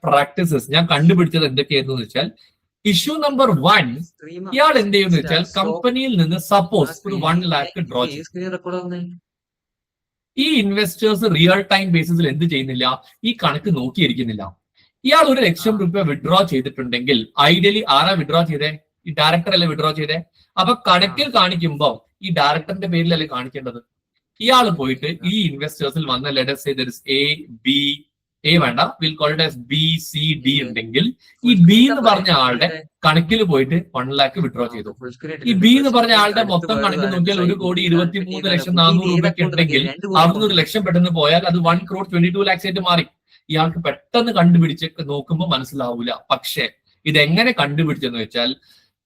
Practices ഞാൻ കണ്ടുപിടിച്ചത് എന്തൊക്കെയായിരുന്നു വെച്ചാൽ, ഇഷ്യൂ നമ്പർ 1, ഇയാൾ എന്ത് ചെയ്യുന്ന വെച്ചാൽ കമ്പനിയിൽ നിന്ന് സപ്പോസ് ഒരു 1 lakh ഡ്രോ ചെയ്യും. ഈ ഇൻവെസ്റ്റേഴ്സ് റിയൽ ടൈം ബേസിസിൽ എന്ത് ചെയ്യുന്നില്ല, ഈ കണക്ക് നോക്കിയിരിക്കുന്നില്ല. ഇയാൾ 1 ലക്ഷം രൂപ വിഡ്രോ ചെയ്തിട്ടുണ്ടെങ്കിൽ ഐഡിയലി ആരാ വിഡ്രോ ചെയ്തേ? ഈ ഡയറക്ടർ അല്ലേ വിഡ്രോ ചെയ്തേ. അപ്പൊ കണക്കിൽ കാണിക്കുമ്പോൾ ഈ ഡയറക്ടറിന്റെ പേരിലല്ലേ കാണിക്കേണ്ടത്. ഇയാൾ പോയിട്ട് ഈ ഇൻവെസ്റ്റേഴ്സിൽ വന്ന let's say there is A B, A വേണ്ട, will call it as B C D ഉണ്ടെങ്കിൽ ഈ ബി എന്ന് പറഞ്ഞ ആളുടെ കണക്കിൽ പോയിട്ട് 1 lakh വിഡ്രോ ചെയ്തു. ഈ ബി എന്ന് പറഞ്ഞ ആളുടെ മൊത്തം കണക്ക് നോക്കിയാൽ 1,23,400,000 രൂപയ്ക്ക് ഉണ്ടെങ്കിൽ അവിടുന്ന് 1 ലക്ഷം പെട്ടെന്ന് പോയാൽ അത് 1,22 lakhs ആയിട്ട് മാറി. ഇയാൾക്ക് പെട്ടെന്ന് കണ്ടുപിടിച്ച് നോക്കുമ്പോൾ മനസ്സിലാവൂല. പക്ഷെ ഇതെങ്ങനെ കണ്ടുപിടിച്ചെന്ന് വെച്ചാൽ,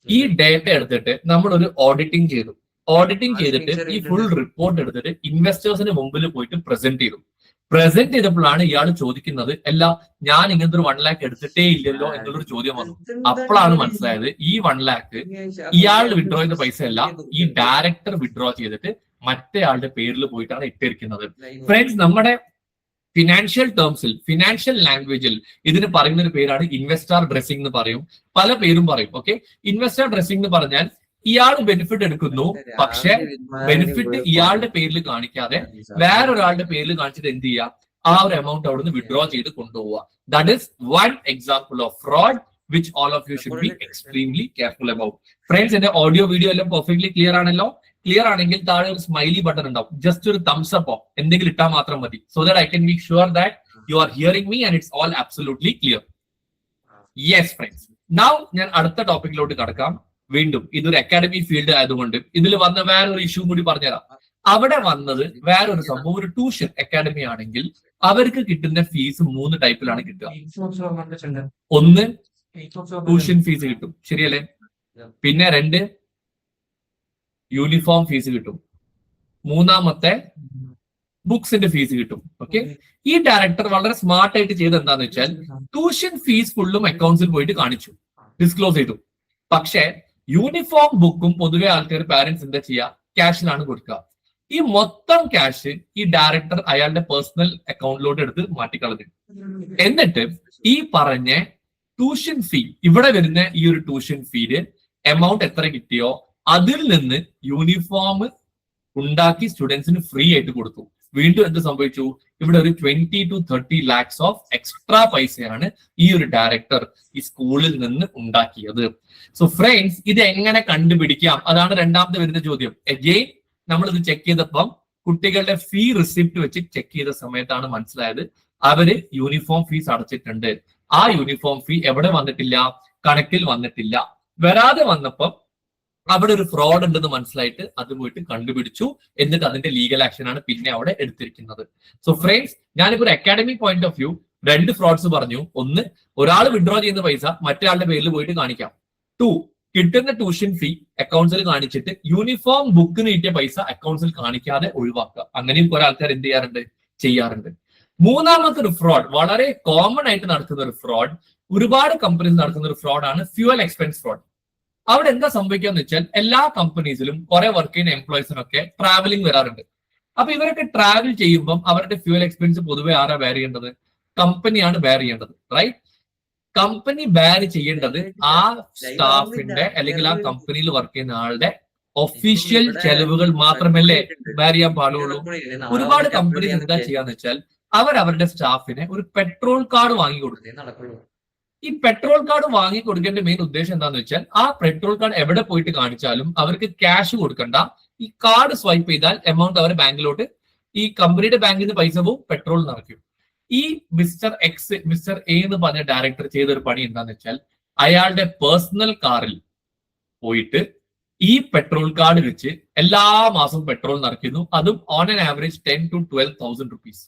ഈ ഡേറ്റ എടുത്തിട്ട് നമ്മൾ ഒരു ഓഡിറ്റിംഗ് ചെയ്തു. ഓഡിറ്റിംഗ് ചെയ്തിട്ട് ഈ ഫുൾ റിപ്പോർട്ട് എടുത്തിട്ട് ഇൻവെസ്റ്റേഴ്സിന് മുമ്പിൽ പോയിട്ട് പ്രസന്റ് ചെയ്തു. പ്രസന്റ് ചെയ്തപ്പോഴാണ് ഇയാൾ ചോദിക്കുന്നത്, അല്ല ഞാൻ ഇങ്ങനത്തെ ഒരു 1 lakh എടുത്തിട്ടേ ഇല്ലല്ലോ എന്നുള്ളൊരു ചോദ്യം വന്നു. അപ്പോഴാണ് മനസ്സിലായത് ഈ 1 lakh ഇയാൾ വിഡ്രോ ചെയ്ത പൈസ അല്ല, ഈ ഡയറക്ടർ വിഡ്രോ ചെയ്തിട്ട് മറ്റേ ആളുടെ പേരിൽ പോയിട്ടാണ് ഇട്ടിരിക്കുന്നത്. ഫ്രണ്ട്സ്, നമ്മുടെ ഫിനാൻഷ്യൽ ടേംസിൽ, ഫിനാൻഷ്യൽ ലാംഗ്വേജിൽ ഇതിന് പറയുന്ന ഒരു പേരാണ് ഇൻവെസ്റ്റർ ഡ്രസ്സിംഗ് എന്ന് പറയും. പല പേരും പറയും. ഓക്കെ, ഇൻവെസ്റ്റർ ഡ്രസ്സിംഗ് എന്ന് പറഞ്ഞാൽ ഇയാൾ ബെനിഫിറ്റ് എടുക്കുന്നു, പക്ഷെ ബെനിഫിറ്റ് ഇയാളുടെ പേരിൽ കാണിക്കാതെ വേറൊരാളുടെ പേരിൽ കാണിച്ചിട്ട് എന്ത് ചെയ്യുക, ആ ഒരു എമൗണ്ട് അവിടുന്ന് വിഡ്രോ ചെയ്ത് കൊണ്ടുപോവുക. That is 1 example of fraud which all of you should be extremely careful about. Friends, എന്റെ ഓഡിയോ വീഡിയോ എല്ലാം പെർഫെക്റ്റ്ലി ക്ലിയർ ആണല്ലോ? ക്ലിയർ ആണെങ്കിൽ താഴെ ഒരു സ്മൈലി ബട്ടൺ ഉണ്ടാവും. ജസ്റ്റ് ഒരു തംസ് അപ്പോ എന്തെങ്കിലും ഇട്ടാൽ മാത്രം മതി. So that I can make sure that you are hearing me and it's all absolutely clear. Yes friends, now ഞാൻ അടുത്ത ടോപ്പിക്കിലോട്ട് കടക്കാം. വീണ്ടും ഇതൊരു അക്കാഡമി ഫീൽഡ് ആയതുകൊണ്ട് ഇതിൽ വന്ന വേറൊരു ഇഷ്യൂ കൂടി പറഞ്ഞുതരാം. അവിടെ വന്നത് വേറൊരു സംഭവം, ഒരു ട്യൂഷൻ അക്കാഡമി ആണെങ്കിൽ അവർക്ക് കിട്ടുന്ന ഫീസ് 3 ടൈപ്പിലാണ് കിട്ടുക. ഒന്ന്, ട്യൂഷൻ ഫീസ് കിട്ടും, ശരിയല്ലേ? പിന്നെ 2, യൂണിഫോം ഫീസ് കിട്ടും. മൂന്നാമത്തെ, ബുക്സിന്റെ ഫീസ് കിട്ടും. ഓക്കെ, ഈ ഡയറക്ടർ വളരെ സ്മാർട്ട് ആയിട്ട് ചെയ്ത് എന്താന്ന് വെച്ചാൽ ട്യൂഷൻ ഫീസ് ഫുള്ളും അക്കൗണ്ട്സിൽ പോയിട്ട് കാണിച്ചു, ഡിസ്ക്ലോസ് ചെയ്തു. പക്ഷെ യൂണിഫോം ബുക്കും പൊതുവെ ആൾക്കാർ പാരന്റ്സ് എന്താ ചെയ്യുക, ക്യാഷിലാണ് കൊടുക്കുക. ഈ മൊത്തം ക്യാഷ് ഈ ഡയറക്ടർ അയാളുടെ പേഴ്സണൽ അക്കൗണ്ടിലോട്ട് എടുത്ത് മാറ്റിക്കളഞ്ഞു. എന്നിട്ട് ഈ പറഞ്ഞ ട്യൂഷൻ ഫീ, ഇവിടെ വരുന്ന ഈ ഒരു ട്യൂഷൻ ഫീല് എമൗണ്ട് എത്ര കിട്ടിയോ അതിൽ നിന്ന് യൂണിഫോം ഉണ്ടാക്കി സ്റ്റുഡൻസിന് ഫ്രീ ആയിട്ട് കൊടുത്തു. വീണ്ടും എന്ത് സംഭവിച്ചു, ഇവിടെ ഒരു 20 to 30 lakhs ഓഫ് എക്സ്ട്രാ പൈസയാണ് ഈ ഒരു ഡയറക്ടർ ഈ സ്കൂളിൽ നിന്ന് ഉണ്ടാക്കിയത്. സോ ഫ്രണ്ട്സ്, ഇത് എങ്ങനെ കണ്ടുപിടിക്കാം, അതാണ് രണ്ടാമത്തെ വരുന്ന ചോദ്യം. എഗെയിൻ നമ്മൾ ഇത് ചെക്ക് ചെയ്തപ്പം കുട്ടികളുടെ ഫീ റിസിപ്റ്റ് വെച്ച് ചെക്ക് ചെയ്ത സമയത്താണ് മനസ്സിലായത് അവര് യൂണിഫോം ഫീസ് അടച്ചിട്ടുണ്ട്. ആ യൂണിഫോം ഫീ എവിടെ വന്നിട്ടില്ല, കണക്കിൽ വന്നിട്ടില്ല. വരാതെ വന്നപ്പം അവിടെ ഒരു ഫ്രോഡ് ഉണ്ടെന്ന് മനസ്സിലായിട്ട് അത് പോയിട്ട് കണ്ടുപിടിച്ചു. എന്നിട്ട് അതിന്റെ ലീഗൽ ആക്ഷൻ ആണ് പിന്നെ അവിടെ എടുത്തിരിക്കുന്നത്. സോ ഫ്രണ്ട്സ്, ഞാനിപ്പോ ഒരു academic point of view 2 fruits പറഞ്ഞു. ഒന്ന്, ഒരാൾ വിഡ്രോ ചെയ്യുന്ന പൈസ മറ്റൊരാളുടെ പേരിൽ പോയിട്ട് കാണിക്കാം. 2, കിട്ടുന്ന ട്യൂഷൻ ഫീ അക്കൗണ്ട്സിൽ കാണിച്ചിട്ട് യൂണിഫോം ബുക്കിന് കിട്ടിയ പൈസ അക്കൗണ്ട്സിൽ കാണിക്കാതെ ഒഴിവാക്കുക. അങ്ങനെയും കുറെ ആൾക്കാർ എന്ത് ചെയ്യാറുണ്ട്. മൂന്നാമത്തെ ഒരു ഫ്രോഡ്, വളരെ കോമൺ ആയിട്ട് നടക്കുന്ന ഒരു ഫ്രോഡ്, ഒരുപാട് കമ്പനീസ് നടക്കുന്ന ഒരു ഫ്രോഡാണ് ഫ്യൂവൽ എക്സ്പെൻസ് ഫ്രോഡ്. അവിടെ എന്താ സംഭവിക്കാന്ന് വെച്ചാൽ എല്ലാ കമ്പനീസിലും കുറെ വർക്ക് ചെയ്യുന്ന എംപ്ലോയീസിനൊക്കെ ട്രാവലിംഗ് വരാറുണ്ട്. അപ്പൊ ഇവരൊക്കെ ട്രാവൽ ചെയ്യുമ്പോൾ അവരുടെ ഫ്യൂവൽ എക്സ്പെൻസ് പൊതുവെ ആരാ ബെയർ ചെയ്യേണ്ടത്? കമ്പനിയാണ് ബെയർ ചെയ്യേണ്ടത്, റൈറ്റ്? കമ്പനി ബെയർ ചെയ്യേണ്ടത് ആ സ്റ്റാഫിന്റെ അല്ലെങ്കിൽ ആ കമ്പനിയിൽ വർക്ക് ചെയ്യുന്ന ആളുടെ ഒഫീഷ്യൽ ചെലവുകൾ മാത്രമല്ലേ ബെയർ ചെയ്യാൻ പാടുള്ളൂ. ഒരുപാട് കമ്പനീസ് എന്താ ചെയ്യാന്ന് വെച്ചാൽ അവരുടെ സ്റ്റാഫിന് ഒരു പെട്രോൾ കാർഡ് വാങ്ങി കൊടുക്കും. ഈ പെട്രോൾ കാർഡ് വാങ്ങി കൊടുക്കേണ്ട മെയിൻ ഉദ്ദേശം എന്താന്ന് വെച്ചാൽ ആ പെട്രോൾ കാർഡ് എവിടെ പോയിട്ട് കാണിച്ചാലും അവർക്ക് ക്യാഷ് കൊടുക്കണ്ട, ഈ കാർഡ് സ്വൈപ്പ് ചെയ്താൽ എമൗണ്ട് അവരെ ബാങ്കിലോട്ട്, ഈ കമ്പനിയുടെ ബാങ്കിൽ നിന്ന് പൈസ പോവും, പെട്രോൾ നിറയ്ക്കും. ഈ മിസ്റ്റർ എ എന്ന് പറഞ്ഞ ഡയറക്ടർ ചെയ്തൊരു പണി എന്താന്ന് വെച്ചാൽ അയാളുടെ പേഴ്സണൽ കാറിൽ പോയിട്ട് ഈ പെട്രോൾ കാർഡ് വെച്ച് എല്ലാ മാസവും പെട്രോൾ നിറയ്ക്കുന്നു. അതും on an average 10,000 to 12,000 rupees.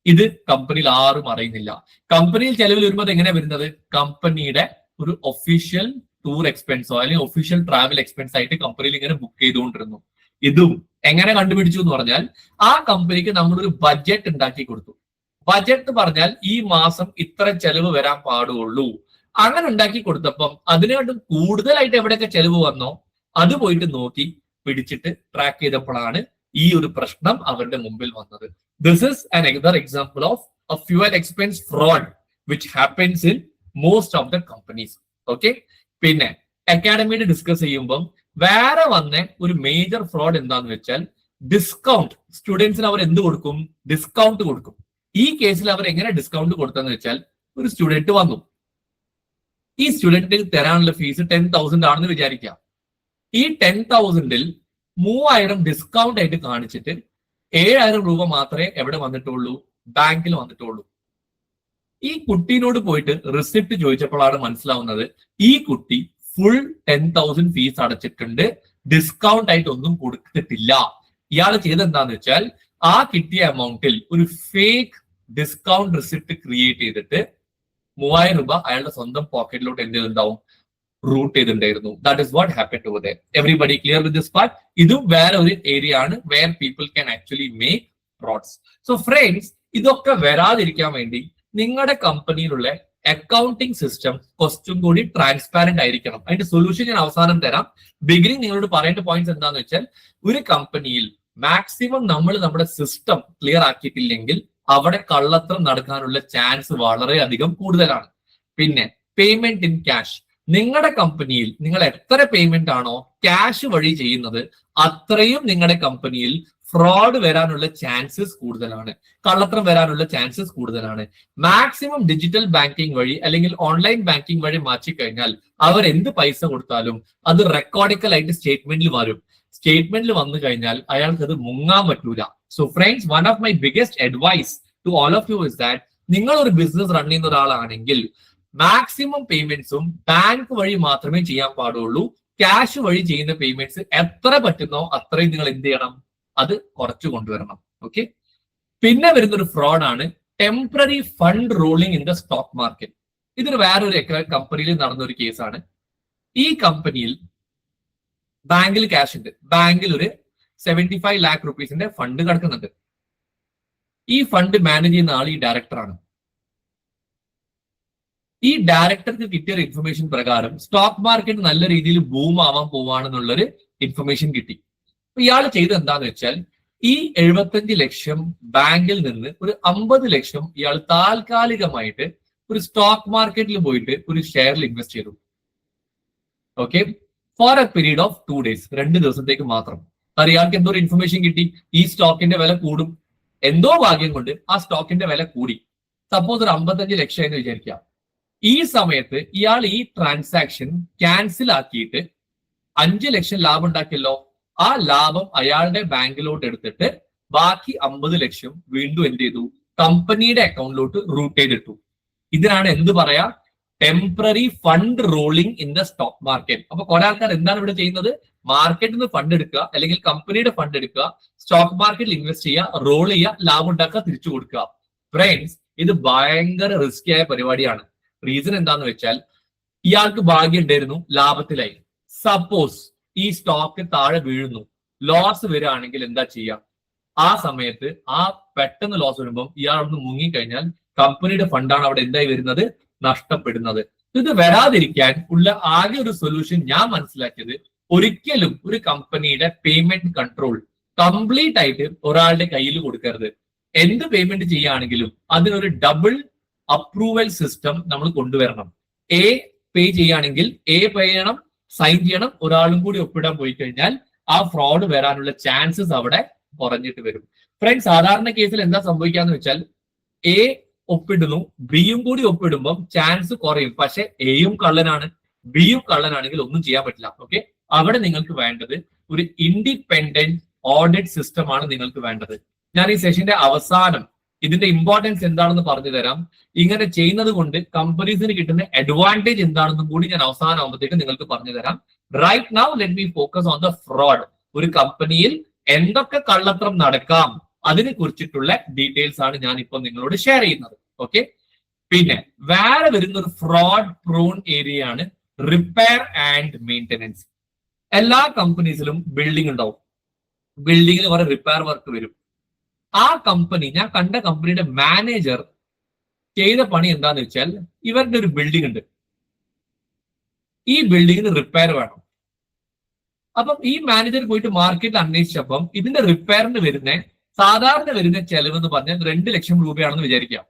ഇത് കമ്പനിയിൽ ആരും അറിയുന്നില്ല. കമ്പനിയിൽ ചെലവിൽ വരുമ്പോൾ എങ്ങനെ വരുന്നത്, കമ്പനിയുടെ ഒരു ഒഫീഷ്യൽ ടൂർ എക്സ്പെൻസോ അല്ലെങ്കിൽ ഒഫീഷ്യൽ ട്രാവൽ എക്സ്പെൻസ് ആയിട്ട് കമ്പനിയിൽ ഇങ്ങനെ ബുക്ക് ചെയ്തുകൊണ്ടിരുന്നു. ഇതും എങ്ങനെ കണ്ടുപിടിച്ചു എന്ന് പറഞ്ഞാൽ ആ കമ്പനിക്ക് നമ്മളൊരു ബഡ്ജറ്റ് ഉണ്ടാക്കി കൊടുത്തു. ബഡ്ജറ്റ് പറഞ്ഞാൽ ഈ മാസം ഇത്ര ചെലവ് വരാൻ പാടുള്ളൂ. അങ്ങനെ ഉണ്ടാക്കി കൊടുത്തപ്പം അതിനായിട്ട് കൂടുതലായിട്ട് എവിടെയൊക്കെ ചെലവ് വന്നോ അത് പോയിട്ട് നോക്കി പിടിച്ചിട്ട് ട്രാക്ക് ചെയ്തപ്പോഴാണ് ഈ ഒരു പ്രശ്നം അവരുടെ മുമ്പിൽ വന്നത്. This is another example of a fuel expense fraud which happens in most of the companies. Okay, പിന്നെ അക്കാഡമിയിൽ ഡിസ്കസ് ചെയ്യുമ്പോൾ വേറെ വന്ന ഒരു മേജർ ഫ്രോഡ് എന്താന്ന് വെച്ചാൽ ഡിസ്കൗണ്ട്. സ്റ്റുഡൻസിന് അവർ എന്ത് കൊടുക്കും? ഡിസ്കൗണ്ട് കൊടുക്കും. ഈ കേസിൽ അവർ എങ്ങനെ ഡിസ്കൗണ്ട് കൊടുത്തെന്ന് വെച്ചാൽ, ഒരു സ്റ്റുഡന്റ് വന്നു, ഈ സ്റ്റുഡന്റിന് തരാനുള്ള ഫീസ് 10,000 ആണെന്ന് വിചാരിക്കാം. ഈ 10,000-ൽ 3,000 ഡിസ്കൗണ്ട് ആയിട്ട് കാണിച്ചിട്ട് 7,000 രൂപ മാത്രമേ എവിടെ വന്നിട്ടുള്ളൂ? ബാങ്കിൽ വന്നിട്ടുള്ളൂ. ഈ കുട്ടീനോട് പോയിട്ട് റിസിപ്റ്റ് ചോദിച്ചപ്പോഴാണ് മനസ്സിലാവുന്നത് ഈ കുട്ടി ഫുൾ 10,000 ഫീസ് അടച്ചിട്ടുണ്ട്, ഡിസ്കൗണ്ട് ആയിട്ട് ഒന്നും കൊടുത്തിട്ടില്ല. ഇയാൾ ചെയ്തെന്താന്ന് വെച്ചാൽ ആ കിട്ടിയ എമൗണ്ടിൽ ഒരു ഫേക്ക് ഡിസ്കൗണ്ട് റിസിപ്റ്റ് ക്രിയേറ്റ് ചെയ്തിട്ട് 3,000 രൂപ അയാളുടെ സ്വന്തം പോക്കറ്റിലോട്ട് എന്ത് ചെയ്തിട്ടുണ്ടാവും? റൂട്ട് ചെയ്തിട്ടുണ്ടായിരുന്നു. That is what happen over there. Everybody clear with this part? ഇതും വേറെ ഒരു ഏരിയ ആണ് where people can actually make frauds. So friends, ഇതൊക്കെ വരാതിരിക്കാൻ വേണ്ടി നിങ്ങളുടെ കമ്പനിയിലുള്ള അക്കൗണ്ടിങ് സിസ്റ്റം കുറച്ചും കൂടി ട്രാൻസ്പാരന്റ് ആയിരിക്കണം. അതിന്റെ സൊല്യൂഷൻ ഞാൻ അവസാനം തരാം. ബിഗിനിങ് നിങ്ങളോട് പറയേണ്ട പോയിന്റ്സ് എന്താന്ന് വെച്ചാൽ, ഒരു കമ്പനിയിൽ മാക്സിമം നമ്മൾ നമ്മുടെ സിസ്റ്റം ക്ലിയർ ആക്കിയിട്ടില്ലെങ്കിൽ അവിടെ കള്ളത്തരം നടക്കാനുള്ള ചാൻസ് വളരെയധികം കൂടുതലാണ്. പിന്നെ പേയ്മെന്റ് ഇൻ ക്യാഷ്. നിങ്ങളുടെ കമ്പനിയിൽ നിങ്ങൾ എത്ര പേയ്മെന്റ് ആണോ ക്യാഷ് വഴി ചെയ്യുന്നത്, അത്രയും നിങ്ങളുടെ കമ്പനിയിൽ ഫ്രോഡ് വരാനുള്ള ചാൻസസ് കൂടുതലാണ്, കള്ളത്തരം വരാനുള്ള ചാൻസസ് കൂടുതലാണ്. മാക്സിമം ഡിജിറ്റൽ ബാങ്കിങ് വഴി അല്ലെങ്കിൽ ഓൺലൈൻ ബാങ്കിങ് വഴി മാറ്റിക്കഴിഞ്ഞാൽ അവർ എന്ത് പൈസ കൊടുത്താലും അത് റെക്കോർഡിക്കൽ ആയിട്ട് സ്റ്റേറ്റ്മെന്റിൽ വരും. സ്റ്റേറ്റ്മെന്റിൽ വന്നു കഴിഞ്ഞാൽ അയാൾക്ക് അത് മുങ്ങാൻ പറ്റൂല. So friends, one of my biggest advice to all of you is that നിങ്ങൾ ഒരു ബിസിനസ് റൺ ചെയ്യുന്ന ഒരാളാണെങ്കിൽ മാക്സിമം പേയ്മെന്റ്സും ബാങ്ക് വഴി മാത്രമേ ചെയ്യാൻ പാടുള്ളൂ. ക്യാഷ് വഴി ചെയ്യുന്ന പേയ്മെന്റ്സ് എത്ര പറ്റുന്നോ അത്രയും നിങ്ങൾ എന്ത് ചെയ്യണം? അത് കുറച്ചു കൊണ്ടുവരണം. ഓക്കെ, പിന്നെ വരുന്നൊരു ഫ്രോഡാണ് temporary fund rolling in the stock market. ഇതൊരു വേറൊരു കമ്പനിയിൽ നടന്നൊരു കേസാണ്. ഈ കമ്പനിയിൽ ബാങ്കിൽ ക്യാഷ് ഉണ്ട്. ബാങ്കിൽ ഒരു 75 lakh rupees ഫണ്ട് കിടക്കുന്നുണ്ട്. ഈ ഫണ്ട് മാനേജ് ചെയ്യുന്ന ആൾ ഈ ഡയറക്ടറാണ്. ഈ ഡയറക്ടർക്ക് കിട്ടിയ ഒരു ഇൻഫർമേഷൻ പ്രകാരം സ്റ്റോക്ക് മാർക്കറ്റ് നല്ല രീതിയിൽ ബൂം ആവാൻ പോവാണെന്നുള്ളൊരു ഇൻഫർമേഷൻ കിട്ടി. ഇയാൾ ചെയ്തത് എന്താന്ന് വെച്ചാൽ, ഈ 75 ലക്ഷം ബാങ്കിൽ നിന്ന് ഒരു 50 ലക്ഷം ഇയാൾ താൽക്കാലികമായിട്ട് ഒരു സ്റ്റോക്ക് മാർക്കറ്റിൽ പോയിട്ട് ഒരു ഷെയറിൽ ഇൻവെസ്റ്റ് ചെയ്തു. Okay, for a period of 2 days, 2 ദിവസത്തേക്ക് മാത്രം. ഇയാൾക്ക് എന്തോ ഒരു ഇൻഫർമേഷൻ കിട്ടി, ഈ സ്റ്റോക്കിന്റെ വില കൂടും. എന്തോ ഭാഗ്യം കൊണ്ട് ആ സ്റ്റോക്കിന്റെ വില കൂടി. സപ്പോസ് ഒരു 55 ലക്ഷം എന്ന് വിചാരിക്കാം. ഈ സമയത്ത് ഇയാൾ ഈ ട്രാൻസാക്ഷൻ ക്യാൻസൽ ആക്കിയിട്ട് 5 ലക്ഷം ലാഭം ഉണ്ടാക്കിയല്ലോ. ആ ലാഭം അയാളുടെ ബാങ്കിലോട്ട് എടുത്തിട്ട് ബാക്കി 50 ലക്ഷം വീണ്ടും എന്ത് ചെയ്തു? കമ്പനിയുടെ അക്കൗണ്ടിലോട്ട് റൂട്ട് ചെയ്തിട്ടു. ഇതിനാണ് എന്ത് പറയാ? Temporary fund rolling in the stock market. അപ്പൊ കുറെ ആൾക്കാർ എന്താണ് ഇവിടെ ചെയ്യുന്നത്? മാർക്കറ്റിൽ നിന്ന് ഫണ്ട് എടുക്കുക, അല്ലെങ്കിൽ കമ്പനിയുടെ ഫണ്ട് എടുക്കുക, സ്റ്റോക്ക് മാർക്കറ്റിൽ ഇൻവെസ്റ്റ് ചെയ്യുക, റോൾ ചെയ്യുക, ലാഭം ഉണ്ടാക്കുക, തിരിച്ചു കൊടുക്കുക. ഫ്രണ്ട്സ്, ഇത് ഭയങ്കര റിസ്കി ആയ പരിപാടിയാണ്. റീസൺ എന്താന്ന് വെച്ചാൽ, ഇയാൾക്ക് ഭാഗ്യം ഉണ്ടായിരുന്നു, ലാഭത്തിലായി. സപ്പോസ് ഈ സ്റ്റോക്ക് താഴെ വീഴുന്നു, ലോസ് വരികയാണെങ്കിൽ എന്താ ചെയ്യാം? ആ സമയത്ത് ആ പെട്ടെന്ന് ലോസ് വരുമ്പോൾ ഇയാൾ അവിടുന്ന് മുങ്ങിക്കഴിഞ്ഞാൽ കമ്പനിയുടെ ഫണ്ടാണ് അവിടെ എന്തായി വരുന്നത്? നഷ്ടപ്പെടുന്നത്. ഇത് വരാതിരിക്കാൻ ഉള്ള ആകെ ഒരു സൊല്യൂഷൻ ഞാൻ മനസ്സിലാക്കിയത്, ഒരിക്കലും ഒരു കമ്പനിയുടെ പേയ്മെന്റ് കൺട്രോൾ കംപ്ലീറ്റ് ആയിട്ട് ഒരാളുടെ കയ്യിൽ കൊടുക്കരുത്. എന്ത് പേയ്മെന്റ് ചെയ്യുകയാണെങ്കിലും അതിനൊരു ഡബിൾ അപ്രൂവൽ സിസ്റ്റം നമ്മൾ കൊണ്ടുവരണം. എ പേ ചെയ്യുകയാണെങ്കിൽ എ പേ ചെയ്യണം, സൈൻ ചെയ്യണം, ഒരാളും കൂടി ഒപ്പിടാൻ പോയി കഴിഞ്ഞാൽ ആ ഫ്രോഡ് വരാനുള്ള ചാൻസസ് അവിടെ കുറഞ്ഞിട്ട് വരും. ഫ്രണ്ട്സ്, സാധാരണ കേസിൽ എന്താ സംഭവിക്കാന്ന് വെച്ചാൽ, എ ഒപ്പിടുന്നു, ബിയും കൂടി ഒപ്പിടുമ്പോൾ ചാൻസ് കുറയും. പക്ഷെ എയും കള്ളനാണ്, ബിയും കള്ളനാണെങ്കിൽ ഒന്നും ചെയ്യാൻ പറ്റില്ല. ഓക്കെ, അവിടെ നിങ്ങൾക്ക് വേണ്ടത് ഒരു ഇൻഡിപെൻഡന്റ് ഓഡിറ്റ് സിസ്റ്റം ആണ് നിങ്ങൾക്ക് വേണ്ടത്. ഞാൻ ഈ സെഷന്റെ അവസാനം ഇതിന്റെ ഇമ്പോർട്ടൻസ് എന്താണെന്ന് പറഞ്ഞു തരാം. ഇങ്ങനെ ചെയ്യുന്നത് കൊണ്ട് കമ്പനീസിന് കിട്ടുന്ന അഡ്വാൻറ്റേജ് എന്താണെന്നും കൂടി ഞാൻ അവസാനം ആകുമ്പോഴത്തേക്ക് നിങ്ങൾക്ക് പറഞ്ഞു തരാം. Right now let me focus on the fraud. ഒരു കമ്പനിയിൽ എന്തൊക്കെ കള്ളത്തരം നടക്കാം അതിനെ കുറിച്ചിട്ടുള്ള ഡീറ്റെയിൽസ് ആണ് ഞാൻ ഇപ്പോൾ നിങ്ങളോട് ഷെയർ ചെയ്യുന്നത്. ഓക്കെ, പിന്നെ വേറെ വരുന്ന ഒരു ഫ്രോഡ് പ്രോൺ ഏരിയ ആണ് റിപ്പയർ ആൻഡ് മെയിൻ്റെനൻസ്. എല്ലാ കമ്പനീസിലും ബിൽഡിംഗ് ഉണ്ടാവും. ബിൽഡിങ്ങിൽ കുറെ റിപ്പയർ വർക്ക് വരും. ആ കമ്പനി, ഞാൻ കണ്ട കമ്പനിയുടെ മാനേജർ ചെയ്ത പണി എന്താന്ന് വെച്ചാൽ, ഇവരുടെ ഒരു ബിൽഡിംഗ് ഉണ്ട്, ഈ ബിൽഡിങ്ങിന് റിപ്പയർ വേണം. അപ്പം ഈ മാനേജർ പോയിട്ട് മാർക്കറ്റിൽ അന്വേഷിച്ചപ്പം ഇതിന്റെ റിപ്പയറിന് സാധാരണ വരുന്ന ചെലവ് എന്ന് പറഞ്ഞാൽ 2 ലക്ഷം രൂപയാണെന്ന് വിചാരിക്കാം.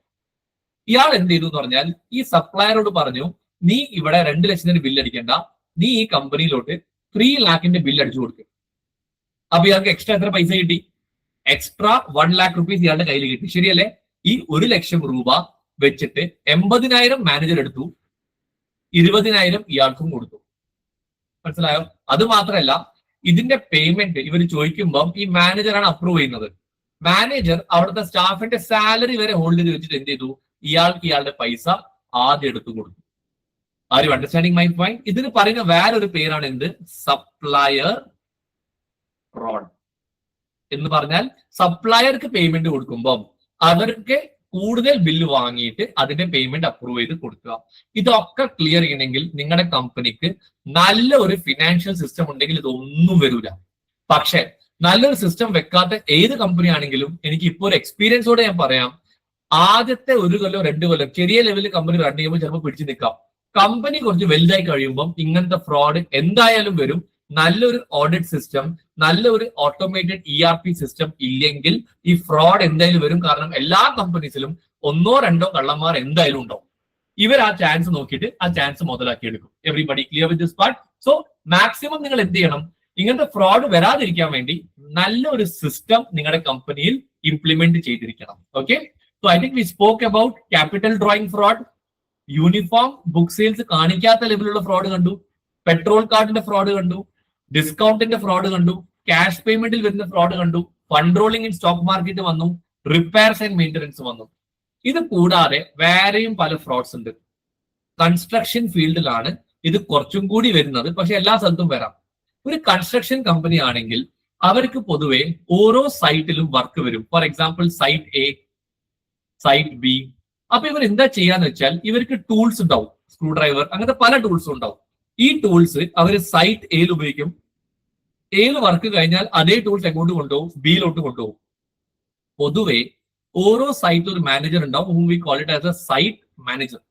ഇയാൾ എന്ത് ചെയ്തു എന്ന് പറഞ്ഞാൽ ഈ സപ്ലയറോട് പറഞ്ഞു, നീ ഇവിടെ 2 ലക്ഷത്തിന്റെ ബില്ല് അടിക്കണ്ട, നീ ഈ കമ്പനിയിലോട്ട് 3 lakhന്റെ ബില്ല് അടിച്ചു കൊടുക്കും. അപ്പൊ ഇയാൾക്ക് എക്സ്ട്രാ എത്ര പൈസ കിട്ടി? എക്സ്ട്രാ 1 lakh rupees ഇയാളുടെ കയ്യിൽ കിട്ടി. ശരിയല്ലേ? ഈ 1 ലക്ഷം രൂപ വെച്ചിട്ട് 80,000 മാനേജർ എടുത്തു, 20,000 ഇയാൾക്കും കൊടുത്തു. മനസ്സിലായോ? അത് മാത്രമല്ല, ഇതിന്റെ പേയ്മെന്റ് ഇവർ ചോദിക്കുമ്പോൾ ഈ മാനേജറാണ് അപ്രൂവ് ചെയ്യുന്നത്. മാനേജർ അവിടുത്തെ സ്റ്റാഫിന്റെ സാലറി വരെ ഹോൾഡ് ചെയ്ത് വെച്ചിട്ട് എന്ത് ചെയ്തു? ഇയാളുടെ പൈസ ആദ്യം എടുത്തു കൊടുത്തു. Are you understanding my point? ഇതിന് പറയുന്ന വേറൊരു പേരാണ് എന്ത്? സപ്ലയർ ഫ്രോഡ് എന്ന് പറഞ്ഞാൽ സപ്ലയർക്ക് പേയ്മെന്റ് കൊടുക്കുമ്പോൾ അവർക്ക് കൂടുതൽ ബില്ല് വാങ്ങിയിട്ട് അതിന്റെ പേയ്മെന്റ് അപ്രൂവ് ചെയ്ത് കൊടുക്കുക. ഇതൊക്കെ ക്ലിയർ ചെയ്യണമെങ്കിൽ നിങ്ങളുടെ കമ്പനിക്ക് നല്ല ഒരു ഫിനാൻഷ്യൽ സിസ്റ്റം ഉണ്ടെങ്കിൽ ഇതൊന്നും വരില്ല. പക്ഷെ നല്ലൊരു സിസ്റ്റം വെക്കാത്ത ഏത് കമ്പനി ആണെങ്കിലും എനിക്ക് ഇപ്പോൾ ഒരു എക്സ്പീരിയൻസോടെ ഞാൻ പറയാം, ആദ്യത്തെ 1 കൊല്ലം 2 കൊല്ലം ചെറിയ ലെവലിൽ കമ്പനി റൺ ചെയ്യുമ്പോൾ ചിലപ്പോൾ പിടിച്ചു നിൽക്കാം. കമ്പനി കുറച്ച് വലുതായി കഴിയുമ്പോൾ ഇങ്ങനത്തെ ഫ്രോഡ് എന്തായാലും വരും. നല്ലൊരു ഓഡിറ്റ് സിസ്റ്റം, നല്ലൊരു ഓട്ടോമേറ്റഡ് ERP സിസ്റ്റം ഇല്ലെങ്കിൽ ഈ ഫ്രോഡ് എന്തായാലും വരും. കാരണം എല്ലാ കമ്പനീസിലും 1 or 2 കള്ളന്മാർ എന്തായാലും ഉണ്ടാവും. ഇവർ ആ ചാൻസ് നോക്കിയിട്ട് ആ ചാൻസ് മുതലാക്കി എടുക്കും. Everybody clear with this part? So maximum നിങ്ങൾ എന്ത് ചെയ്യണം? ഇങ്ങനത്തെ ഫ്രോഡ് വരാതിരിക്കാൻ വേണ്ടി നല്ലൊരു സിസ്റ്റം നിങ്ങളുടെ കമ്പനിയിൽ ഇംപ്ലിമെന്റ് ചെയ്തിരിക്കണം. Okay, so I think we spoke about capital drawing fraud, uniform book sales കാണിക്കാത്ത ലെവലുള്ള ഫ്രോഡ് കണ്ടു, പെട്രോൾ കാർഡിന്റെ ഫ്രോഡ് കണ്ടു, ഡിസ്കൗണ്ടിന്റെ ഫ്രോഡ് കണ്ടു, ക്യാഷ് പേയ്മെന്റിൽ വരുന്ന ഫ്രോഡ് കണ്ടു, fund rolling in stock market വന്നു, റിപ്പയർസ് ആൻഡ് മെയിൻ്റനൻസ് വന്നു. ഇത് കൂടാതെ വേറെയും പല ഫ്രോഡ്സ് ഉണ്ട്. കൺസ്ട്രക്ഷൻ ഫീൽഡിലാണ് ഇത് കുറച്ചും കൂടി വരുന്നത്, പക്ഷെ എല്ലാ സ്ഥലത്തും വരാം. ഒരു കൺസ്ട്രക്ഷൻ കമ്പനി ആണെങ്കിൽ അവർക്ക് പൊതുവെ ഓരോ സൈറ്റിലും വർക്ക് വരും. For example site A, site B. അപ്പൊ ഇവർ എന്താ ചെയ്യാന്ന് വെച്ചാൽ ഇവർക്ക് ടൂൾസ് ഉണ്ടാവും, സ്ക്രൂ ഡ്രൈവർ, അങ്ങനത്തെ പല ടൂൾസും ഉണ്ടാവും. ഈ ടൂൾസ് അവർ സൈറ്റ് എയിൽ ഉപയോഗിക്കും. എയിൽ വർക്ക് കഴിഞ്ഞാൽ അതേ ടൂൾസ് എങ്ങോട്ട് കൊണ്ടുപോകും? ബിയിലോട്ട് കൊണ്ടുപോകും. പൊതുവെ ഓരോ സൈറ്റിൽ ഒരു മാനേജർ ഉണ്ടാവും, whom we call it as a site manager.